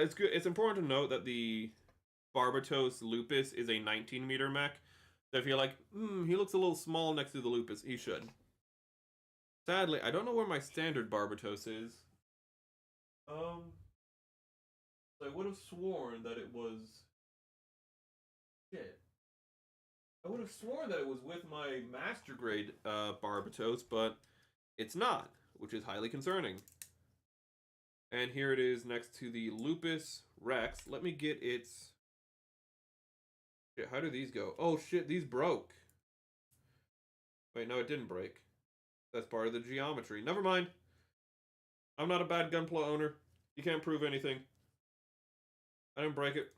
It's good. It's important to note that the Barbatos Lupus is a 19-meter mech. So if you're like, he looks a little small next to the Lupus, he should. Sadly, I don't know where my standard Barbatos is. I would have sworn that it was... Shit. I would have sworn that it was with my Master Grade Barbatos, but it's not, which is highly concerning. And here it is next to the Lupus Rex. Let me get its... Shit, how do these go? Oh shit, these broke. Wait, no, it didn't break. That's part of the geometry. Never mind. I'm not a bad Gunpla owner. You can't prove anything. I didn't break it.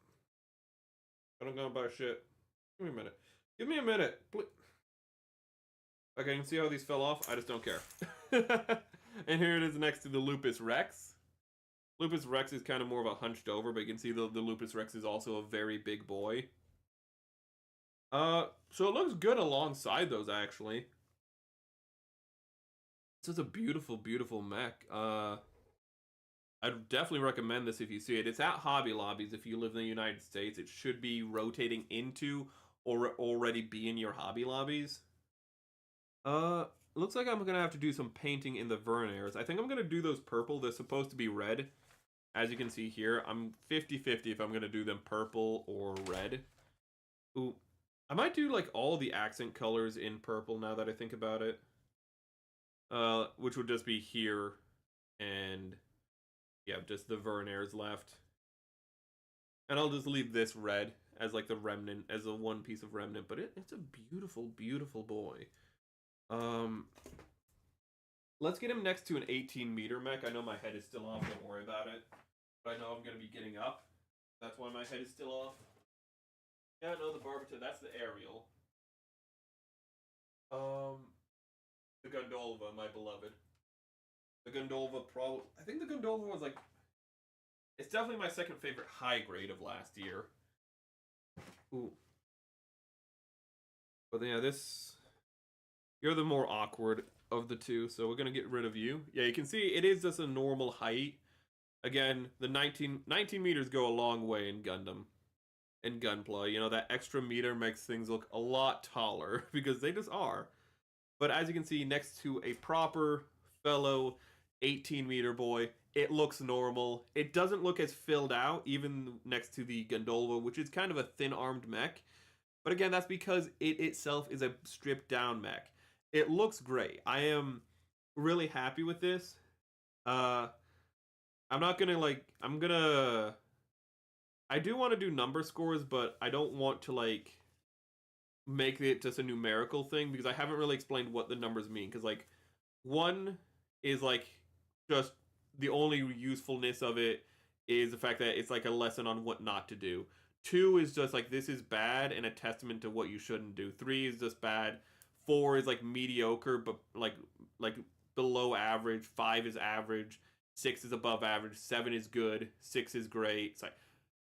I don't go buy shit. Give me a minute. Give me a minute. Please. Okay, you can see how these fell off. I just don't care. And here it is next to the Lupus Rex. Lupus Rex is kind of more of a hunched over, but you can see the Lupus Rex is also a very big boy. So it looks good alongside those, actually. This is a beautiful, beautiful mech. I'd definitely recommend this if you see it. It's at Hobby Lobbies if you live in the United States. It should be rotating into or already be in your Hobby Lobbies. Looks like I'm gonna have to do some painting in the Verniers. I think I'm gonna do those purple. They're supposed to be red. As you can see here, I'm 50-50 if I'm gonna do them purple or red. Ooh, I might do like all the accent colors in purple now that I think about it. Which would just be here and... yeah, just the Verniers left. And I'll just leave this red as like the remnant, as a one piece of remnant. But it's a beautiful, beautiful boy. Let's get him next to an 18-meter mech. I know my head is still off, don't worry about it. But I know I'm going to be getting up. That's why my head is still off. Yeah, no, the Barbatos, that's the aerial. The Gondolva, my beloved. The Gondolva probably... I think the Gondolva was like... It's definitely my second favorite high grade of last year. Ooh. But yeah, this... You're the more awkward of the two, so we're going to get rid of you. Yeah, you can see it is just a normal height. Again, the 19 meters go a long way in Gundam. In Gunpla. You know, that extra meter makes things look a lot taller, because they just are. But as you can see, next to a proper fellow 18-meter boy, it looks normal. It doesn't look as filled out, even next to the Gondolva, which is kind of a thin-armed mech. But again, that's because it itself is a stripped-down mech. It looks great. I am really happy with this. I'm not gonna, like... I do want to do number scores, but I don't want to, like... make it just a numerical thing, because I haven't really explained what the numbers mean. Because, like, 1 is, like, just the only usefulness of it is the fact that it's, like, a lesson on what not to do. 2 is just, like, this is bad and a testament to what you shouldn't do. 3 is just bad. 4 is, like, mediocre, but, like below average, 5 is average, 6 is above average, 7 is good, 6 is great. Sorry,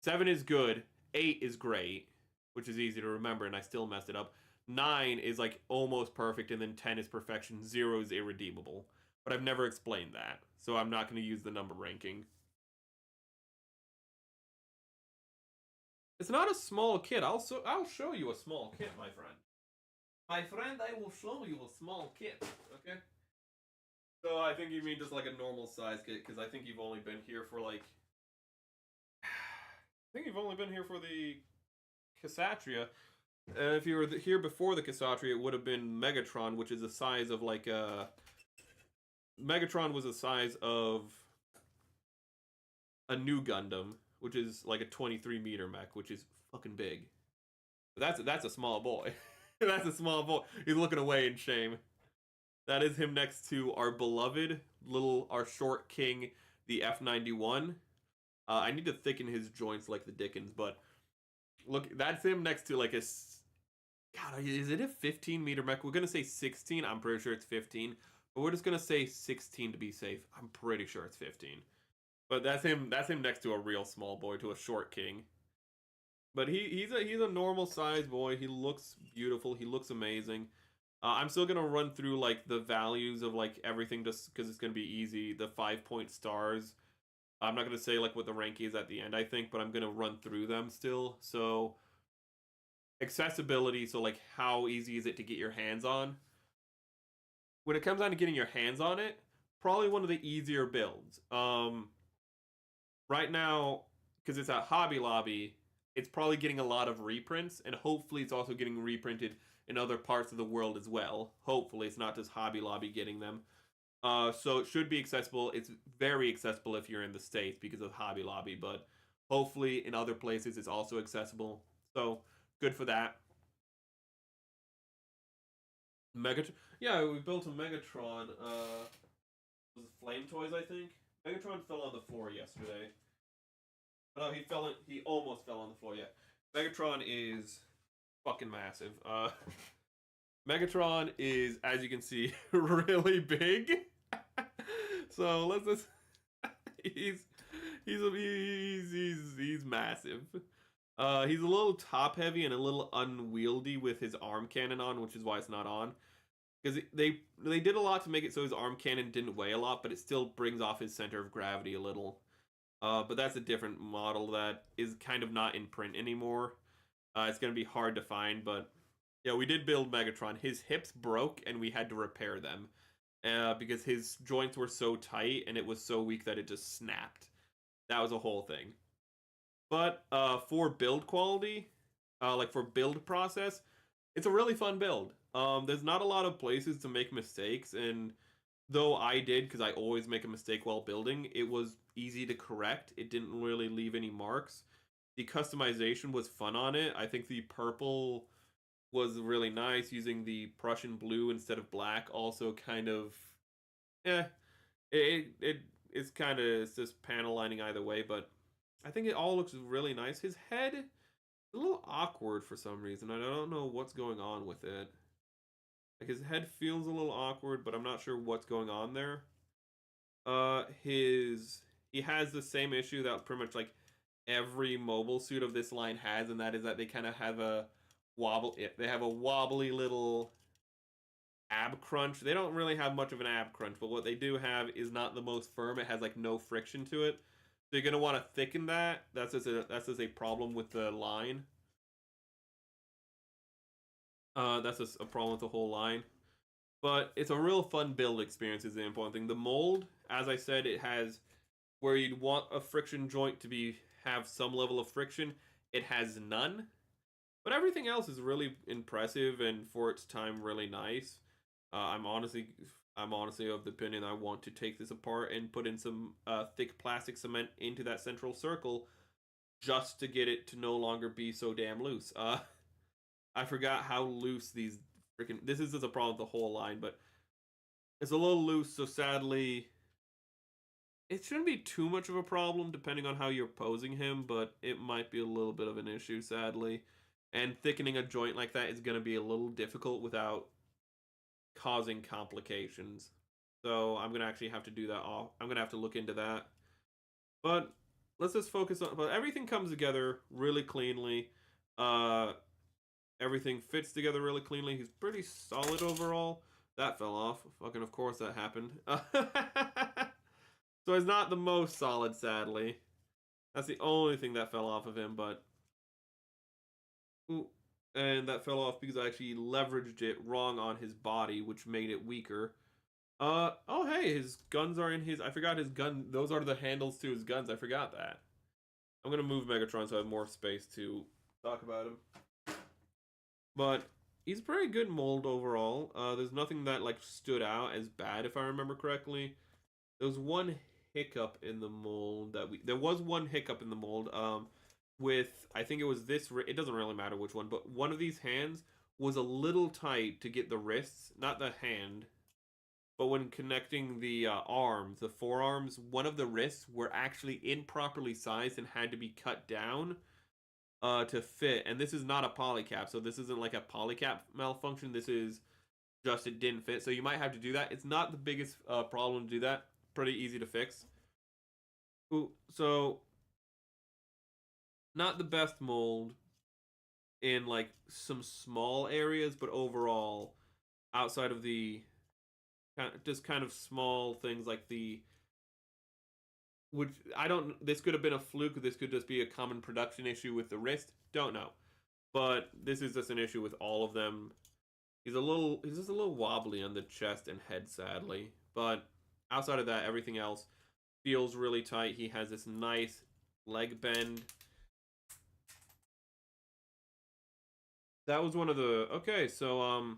7 is good, 8 is great, which is easy to remember, and I still messed it up. 9 is like almost perfect, and then 10 is perfection, 0 is irredeemable. But I've never explained that, so I'm not going to use the number ranking. It's not a small kit. I'll show you a small kit, my friend. My friend, I will show you a small kit, okay? So I think you mean just like a normal size kit, because I think you've only been here for like... I think you've only been here for the Kshatriya. If you were here before the Kshatriya, it would have been Megatron, which is the size of like a... Megatron was the size of a new Gundam, which is like a 23-meter mech, which is fucking big. But that's a small boy. That's a small boy. He's looking away in shame. That is him next to our beloved our short king, the F91. I need to thicken his joints like the Dickens, but look, that's him next to like a... God, is it a 15-meter mech? We're going to say 16. I'm pretty sure it's 15. But we're just going to say 16 to be safe. I'm pretty sure it's 15. But that's him next to a real small boy, to a short king. But he's a normal size boy. He looks beautiful. He looks amazing. I'm still gonna run through like the values of like everything just because it's gonna be easy. The 5-point stars. I'm not gonna say like what the rank is at the end, I think, but I'm gonna run through them still. So accessibility. So like how easy is it to get your hands on? When it comes down to getting your hands on it, probably one of the easier builds. Right now, because it's at Hobby Lobby, it's probably getting a lot of reprints, and hopefully it's also getting reprinted in other parts of the world as well. Hopefully it's not just Hobby Lobby getting them. So it should be accessible. It's very accessible if you're in the States because of Hobby Lobby, but hopefully in other places it's also accessible. So good for that. Megatron. Yeah, we built a Megatron. Was it Flame Toys, I think? Megatron fell on the floor yesterday. No, he almost fell on the floor, yeah. Megatron is fucking massive. Megatron is, as you can see, really big. So let's just he's massive. He's a little top heavy and a little unwieldy with his arm cannon on, which is why it's not on. Because they did a lot to make it so his arm cannon didn't weigh a lot, but it still brings off his center of gravity a little. But that's a different model that is kind of not in print anymore. It's going to be hard to find, but yeah, we did build Megatron. His hips broke, and we had to repair them because his joints were so tight, and it was so weak that it just snapped. That was a whole thing. But for build quality, like for build process, it's a really fun build. There's not a lot of places to make mistakes, and though I did, because I always make a mistake while building, it was easy to correct. It didn't really leave any marks. The customization was fun on it. I think the purple was really nice, using the Prussian blue instead of black. Also kind of, it's kind of, it's just panel lining either way, but I think it all looks really nice. His head is a little awkward for some reason. I don't know what's going on with it. Like, his head feels a little awkward, but I'm not sure what's going on there. He has the same issue that pretty much like every mobile suit of this line has, and that is that they kind of have a wobbly little ab crunch. They don't really have much of an ab crunch, but what they do have is not the most firm. It has like no friction to it. So you're gonna want to thicken that. That's just a problem with the line. That's just a problem with the whole line. But it's a real fun build experience is the important thing. The mold, as I said, it has where you'd want a friction joint to have some level of friction. It has none. But everything else is really impressive and for its time really nice. I'm honestly of the opinion I want to take this apart and put in some thick plastic cement into that central circle just to get it to no longer be so damn loose. I forgot how loose these freaking... This is just a problem with the whole line, but it's a little loose, so sadly... It shouldn't be too much of a problem depending on how you're posing him, but it might be a little bit of an issue, sadly. And thickening a joint like that is going to be a little difficult without causing complications. So I'm gonna actually have to do that off. I'm gonna have to look into that. But let's just focus on. But everything comes together really cleanly. Uh, Everything fits together really cleanly. He's pretty solid overall. That fell off. Fucking, of course that happened. So he's not the most solid, sadly. That's the only thing that fell off of him, but... Ooh. And that fell off because I actually leveraged it wrong on his body, which made it weaker. Oh hey, his guns are in his... I forgot his gun... Those are the handles to his guns. I forgot that. I'm gonna move Megatron so I have more space to talk about him. But he's pretty good mold overall. There's nothing that like stood out as bad, if I remember correctly. There was one hiccup in the mold that we... There was one hiccup in the mold. With I think it was this. It doesn't really matter which one, but one of these hands was a little tight to get the wrists, not the hand. But when connecting the arms, the forearms, one of the wrists were actually improperly sized and had to be cut down to fit. And this is not a polycap, so this isn't like a polycap malfunction. This is just it didn't fit. So you might have to do that. It's not the biggest problem to do that. Pretty easy to fix. Ooh, so not the best mold in like some small areas, but overall, outside of the just kind of small things like the... which I don't... This could have been a fluke. This could just be a common production issue with the wrist. Don't know. But this is just an issue with all of them. He's just a little wobbly on the chest and head, sadly. But outside of that, everything else feels really tight. He has this nice leg bend. That was one of the... Okay, so,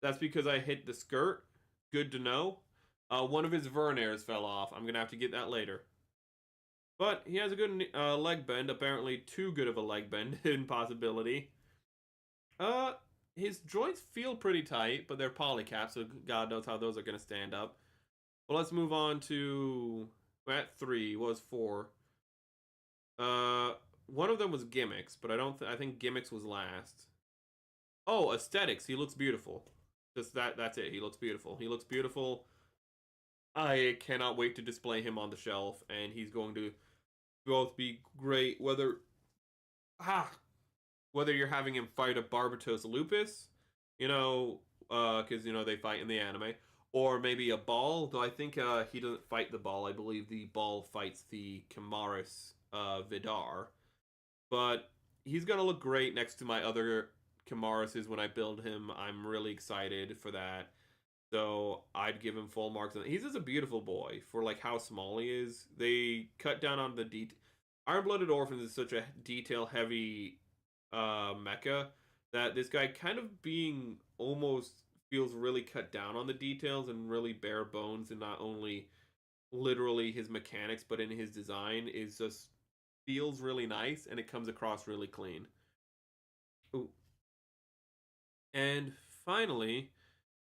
that's because I hit the skirt. Good to know. One of his Vernairs fell off. I'm gonna have to get that later. But he has a good leg bend. Apparently too good of a leg bend in possibility. His joints feel pretty tight, but they're polycaps, so God knows how those are gonna stand up. Well, let's move on to... We're at 3. What was 4? One of them was gimmicks, but I think gimmicks was last. Oh, aesthetics. He looks beautiful. Just that's it. He looks beautiful. He looks beautiful. I cannot wait to display him on the shelf, and he's going to both be great whether you're having him fight a Barbatos Lupus, because they fight in the anime, or maybe a Ball, though I think he doesn't fight the Ball. I believe the Ball fights the Chimaris Vidar. But he's going to look great next to my other Chimaris when I build him. I'm really excited for that. So I'd give him full marks. He's just a beautiful boy for like how small he is. They cut down on the detail. Iron-Blooded Orphans is such a detail-heavy mecha that this guy kind of being almost feels really cut down on the details and really bare bones, and not only literally his mechanics but in his design is just feels really nice, and it comes across really clean. Ooh. And finally,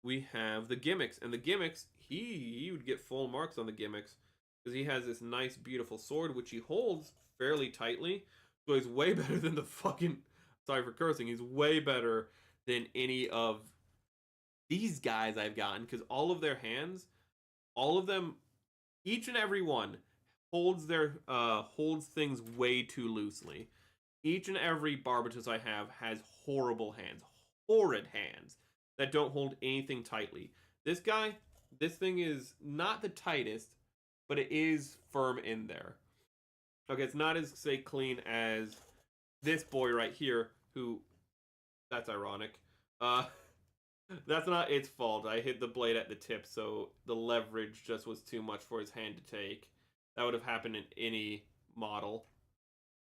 we have the gimmicks. And the gimmicks, he would get full marks on the gimmicks because he has this nice, beautiful sword, which he holds fairly tightly. So he's way better than the fucking... Sorry for cursing. He's way better than any of these guys I've gotten, because all of their hands, all of them, each and every one holds things way too loosely. Each and every Barbatos I have has horrible hands, horrid hands that don't hold anything tightly. This guy, this thing is not the tightest, but it is firm in there. Okay, it's not as, say, clean as this boy right here, who... That's ironic. That's not its fault. I hit the blade at the tip, so the leverage just was too much for his hand to take. That would have happened in any model.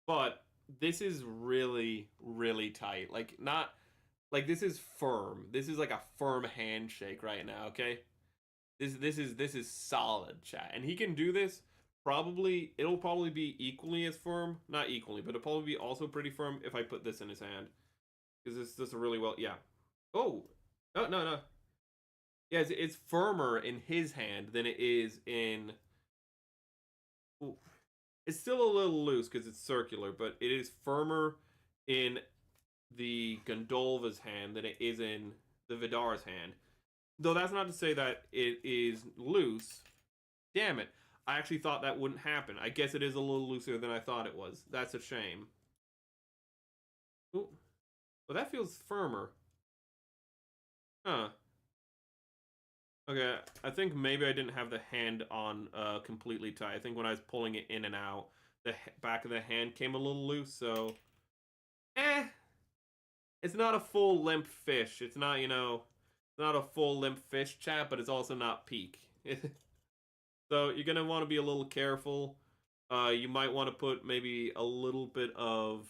But this is really, really tight. Like, not... Like, this is firm. This is like a firm handshake right now, okay? This is solid, chat. And he can do this. It'll probably be equally as firm. Not equally, but it'll probably be also pretty firm if I put this in his hand. Because this is really well... Yeah. Oh! Oh, no. Yeah, it's firmer in his hand than it is in... Ooh. It's still a little loose because it's circular, but it is firmer in the Gondolva's hand than it is in the Vidar's hand. Though that's not to say that it is loose. Damn it. I actually thought that wouldn't happen. I guess it is a little looser than I thought it was. That's a shame. Ooh. Well, that feels firmer. Huh. Okay, I think maybe I didn't have the hand on completely tight. I think when I was pulling it in and out, the back of the hand came a little loose, so... It's not a full limp fish. It's not, it's not a full limp fish, chat, but it's also not peak. So you're going to want to be a little careful. You might want to put maybe a little bit of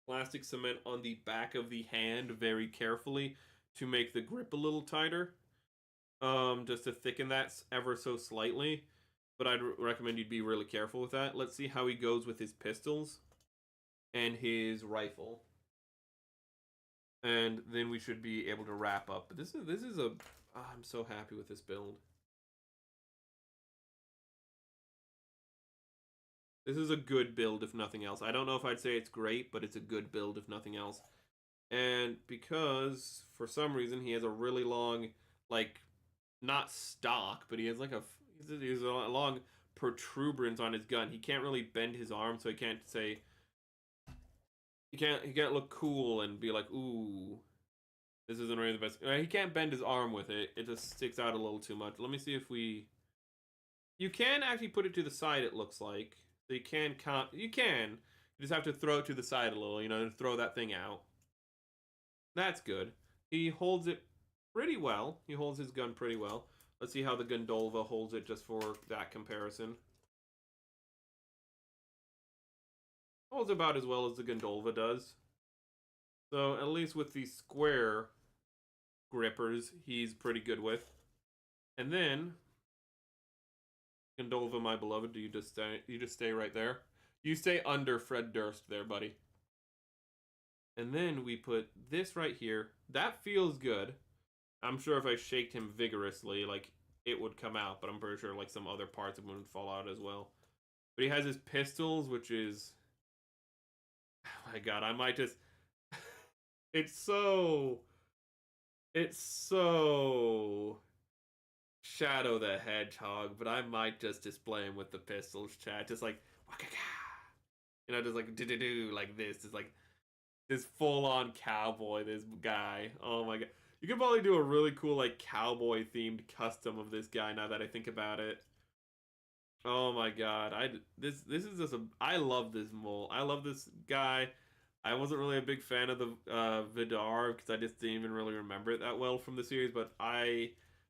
plastic cement on the back of the hand very carefully to make the grip a little tighter. Just to thicken that ever so slightly. But I'd recommend you'd be really careful with that. Let's see how he goes with his pistols and his rifle. And then we should be able to wrap up. But this is a... Oh, I'm so happy with this build. This is a good build, if nothing else. I don't know if I'd say it's great, but it's a good build, if nothing else. And because, for some reason, he has a really long, like, not stock, but he has like a long protuberance on his gun. He can't really bend his arm, so he can't say... He can't look cool and be like, ooh, this isn't really the best. He can't bend his arm with it. It just sticks out a little too much. Let me see if we... You can actually put it to the side, it looks like. So you can count. You can. You just have to throw it to the side a little, to throw that thing out. That's good. He holds it pretty well. He holds his gun pretty well. Let's see how the Gundolva holds it just for that comparison. Holds about as well as the Gundolva does. So at least with the square grippers, he's pretty good with. And then, Gundolva, my beloved, you just stay right there. You stay under Fred Durst there, buddy. And then we put this right here. That feels good. I'm sure if I shaked him vigorously, like, it would come out, but I'm pretty sure like some other parts of him would fall out as well. But he has his pistols, which is... Oh my god, I might just... It's so Shadow the Hedgehog, but I might just display him with the pistols, chat. Just like, just like do like this. Just like this full-on cowboy, this guy. Oh my god. You could probably do a really cool like cowboy themed custom of this guy now that I think about it. Oh my god. This is just I love this mole. I love this guy. I wasn't really a big fan of the Vidar because I just didn't even really remember it that well from the series, but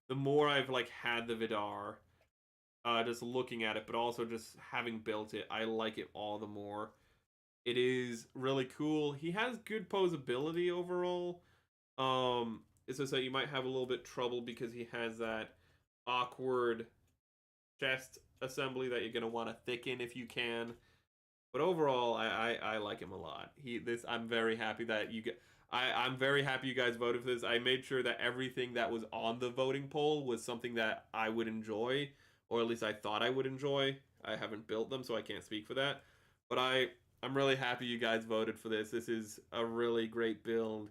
the more I've like had the Vidar, just looking at it, but also just having built it, I like it all the more. It is really cool. He has good posability overall. It's just that you might have a little bit trouble because he has that awkward chest assembly that you're gonna want to thicken if you can. But overall, I like him a lot. I'm very happy that I'm very happy you guys voted for this. I made sure that everything that was on the voting poll was something that I would enjoy, or at least I thought I would enjoy. I haven't built them, so I can't speak for that. But I'm really happy you guys voted for this. This is a really great build.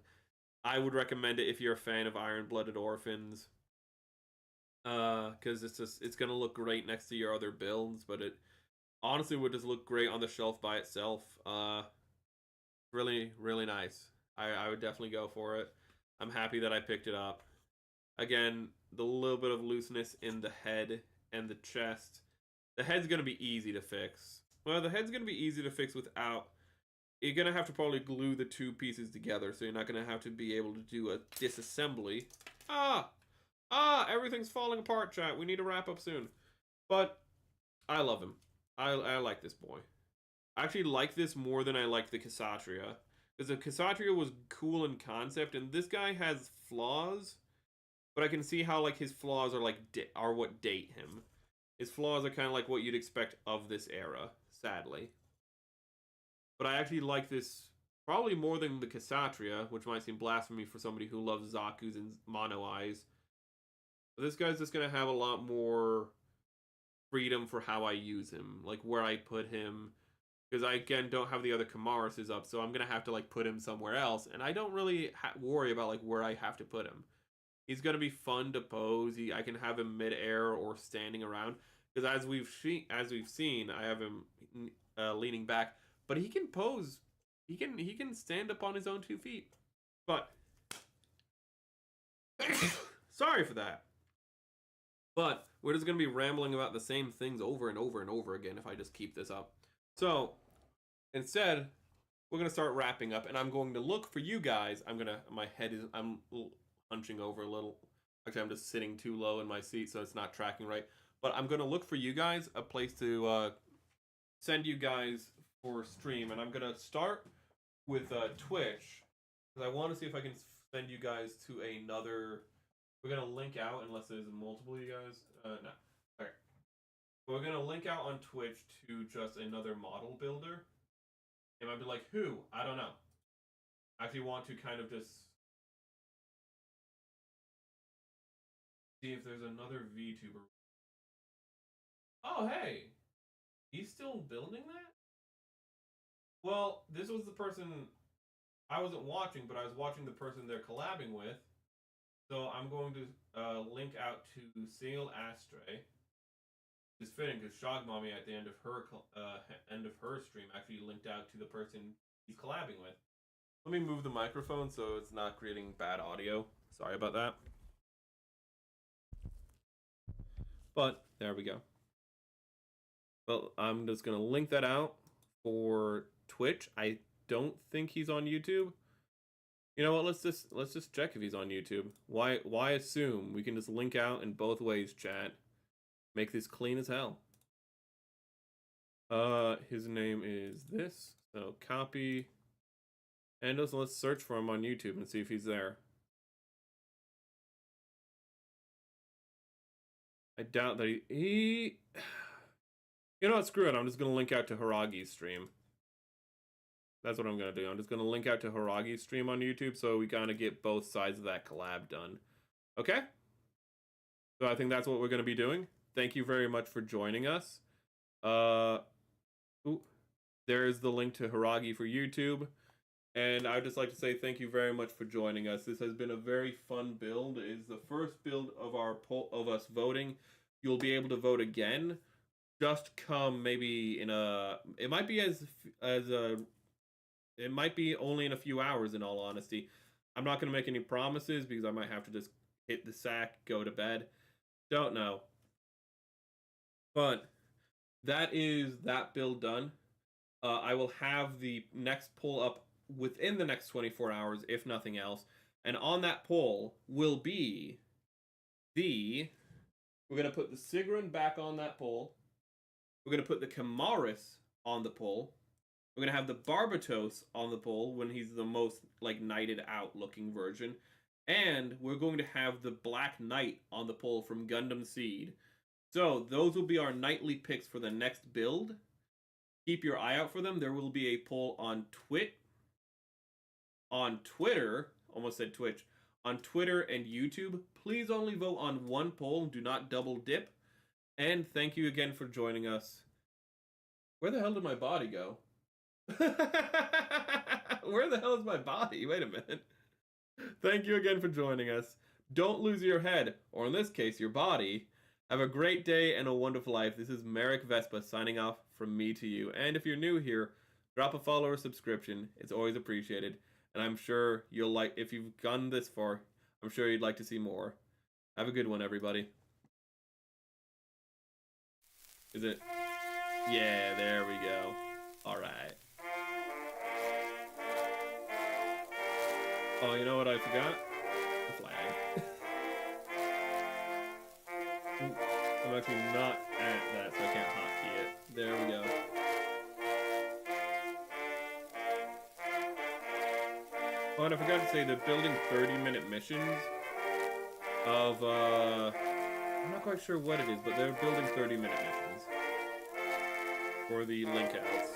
I would recommend it if you're a fan of Iron-Blooded Orphans. Because it's gonna look great next to your other builds, but it honestly would just look great on the shelf by itself. Really, really nice. I would definitely go for it. I'm happy that I picked it up. Again, the little bit of looseness in the head and the chest. The head's going to be easy to fix. Well, the head's going to be easy to fix without... You're going to have to probably glue the two pieces together, so you're not going to have to be able to do a disassembly. Everything's falling apart, chat. We need to wrap up soon. But I love him. I like this boy. I actually like this more than I like the Kshatriya. Because the Kshatriya was cool in concept, and this guy has flaws. But I can see how like his flaws are are what date him. His flaws are kind of like what you'd expect of this era, sadly. But I actually like this probably more than the Kshatriya, which might seem blasphemy for somebody who loves Zaku's and Mono Eyes. But this guy's just going to have a lot more freedom for how I use him, like where I put him. Because I, again, don't have the other Kamaruses up, so I'm going to have to like put him somewhere else. And I don't really worry about like where I have to put him. He's gonna be fun to pose. I can have him mid-air or standing around. Because as we've seen, I have him leaning back, but he can pose. He can stand up on his own 2 feet. But sorry for that. But we're just gonna be rambling about the same things over and over and over again if I just keep this up. So instead, we're gonna start wrapping up, and I'm going to look for you guys. I'm hunching over a little. Actually, I'm just sitting too low in my seat, so it's not tracking right. But I'm gonna look for you guys a place to send you guys for stream, and I'm gonna start with Twitch because I want to see if I can send you guys to another. We're gonna link out unless there's multiple of you guys. No. Okay. We're gonna link out on Twitch to just another model builder. It might be like who? I don't know. I actually want to kind of just see if there's another VTuber. Oh hey, he's still building that? Well, this was the person I wasn't watching, but I was watching the person they're collabing with. So I'm going to link out to Sail Astray. It's fitting because Shog Mommy at the end of her stream actually linked out to the person he's collabing with. Let me move the microphone so it's not creating bad audio. Sorry about that. But there we go. Well, I'm just gonna link that out for Twitch. I don't think he's on YouTube. You know what? Let's just check if he's on YouTube. Why assume? We can just link out in both ways, chat. Make this clean as hell. His name is this. So copy. And just let's search for him on YouTube and see if he's there. I doubt that he You know what? Screw it. I'm just gonna link out to Haragi's stream. That's what I'm gonna do. I'm just gonna link out to Haragi's stream on YouTube so we kind of get both sides of that collab done. Okay? So I think that's what we're gonna be doing. Thank you very much for joining us. There's the link to Haragi for YouTube. And I'd just like to say thank you very much for joining us. This has been a very fun build. It is the first build of our of us voting. You'll be able to vote again. Just come maybe in a. It might be it might be only in a few hours. In all honesty, I'm not gonna make any promises because I might have to just hit the sack, go to bed. Don't know. But that is that build done. I will have the next poll up within the next 24 hours, if nothing else. And on that poll will be we're going to put the Sigrun back on that poll. We're going to put the Kamaris on the poll. We're going to have the Barbatos on the poll when he's the most, like, knighted out looking version. And we're going to have the Black Knight on the poll from Gundam Seed. So those will be our nightly picks for the next build. Keep your eye out for them. There will be a poll on Twitter, almost said Twitch, on Twitter and YouTube. Please only vote on one poll. Do not double dip. And thank you again for joining us. Where the hell did my body go? Where the hell is my body? Wait a minute. Thank you again for joining us. Don't lose your head, or in this case, your body. Have a great day and a wonderful life. This is Merrick Vespa signing off from me to you. And if you're new here, drop a follow or subscription. It's always appreciated. And I'm sure you'll like, if you've gone this far, I'm sure you'd like to see more. Have a good one, everybody. Is it? Yeah, there we go. All right. Oh, you know what I forgot? The flag. I'm actually not at that, so I can't hotkey it. There we go. Oh, and I forgot to say, they're building 30-minute missions of, I'm not quite sure what it is, but they're building 30-minute missions for the link outs.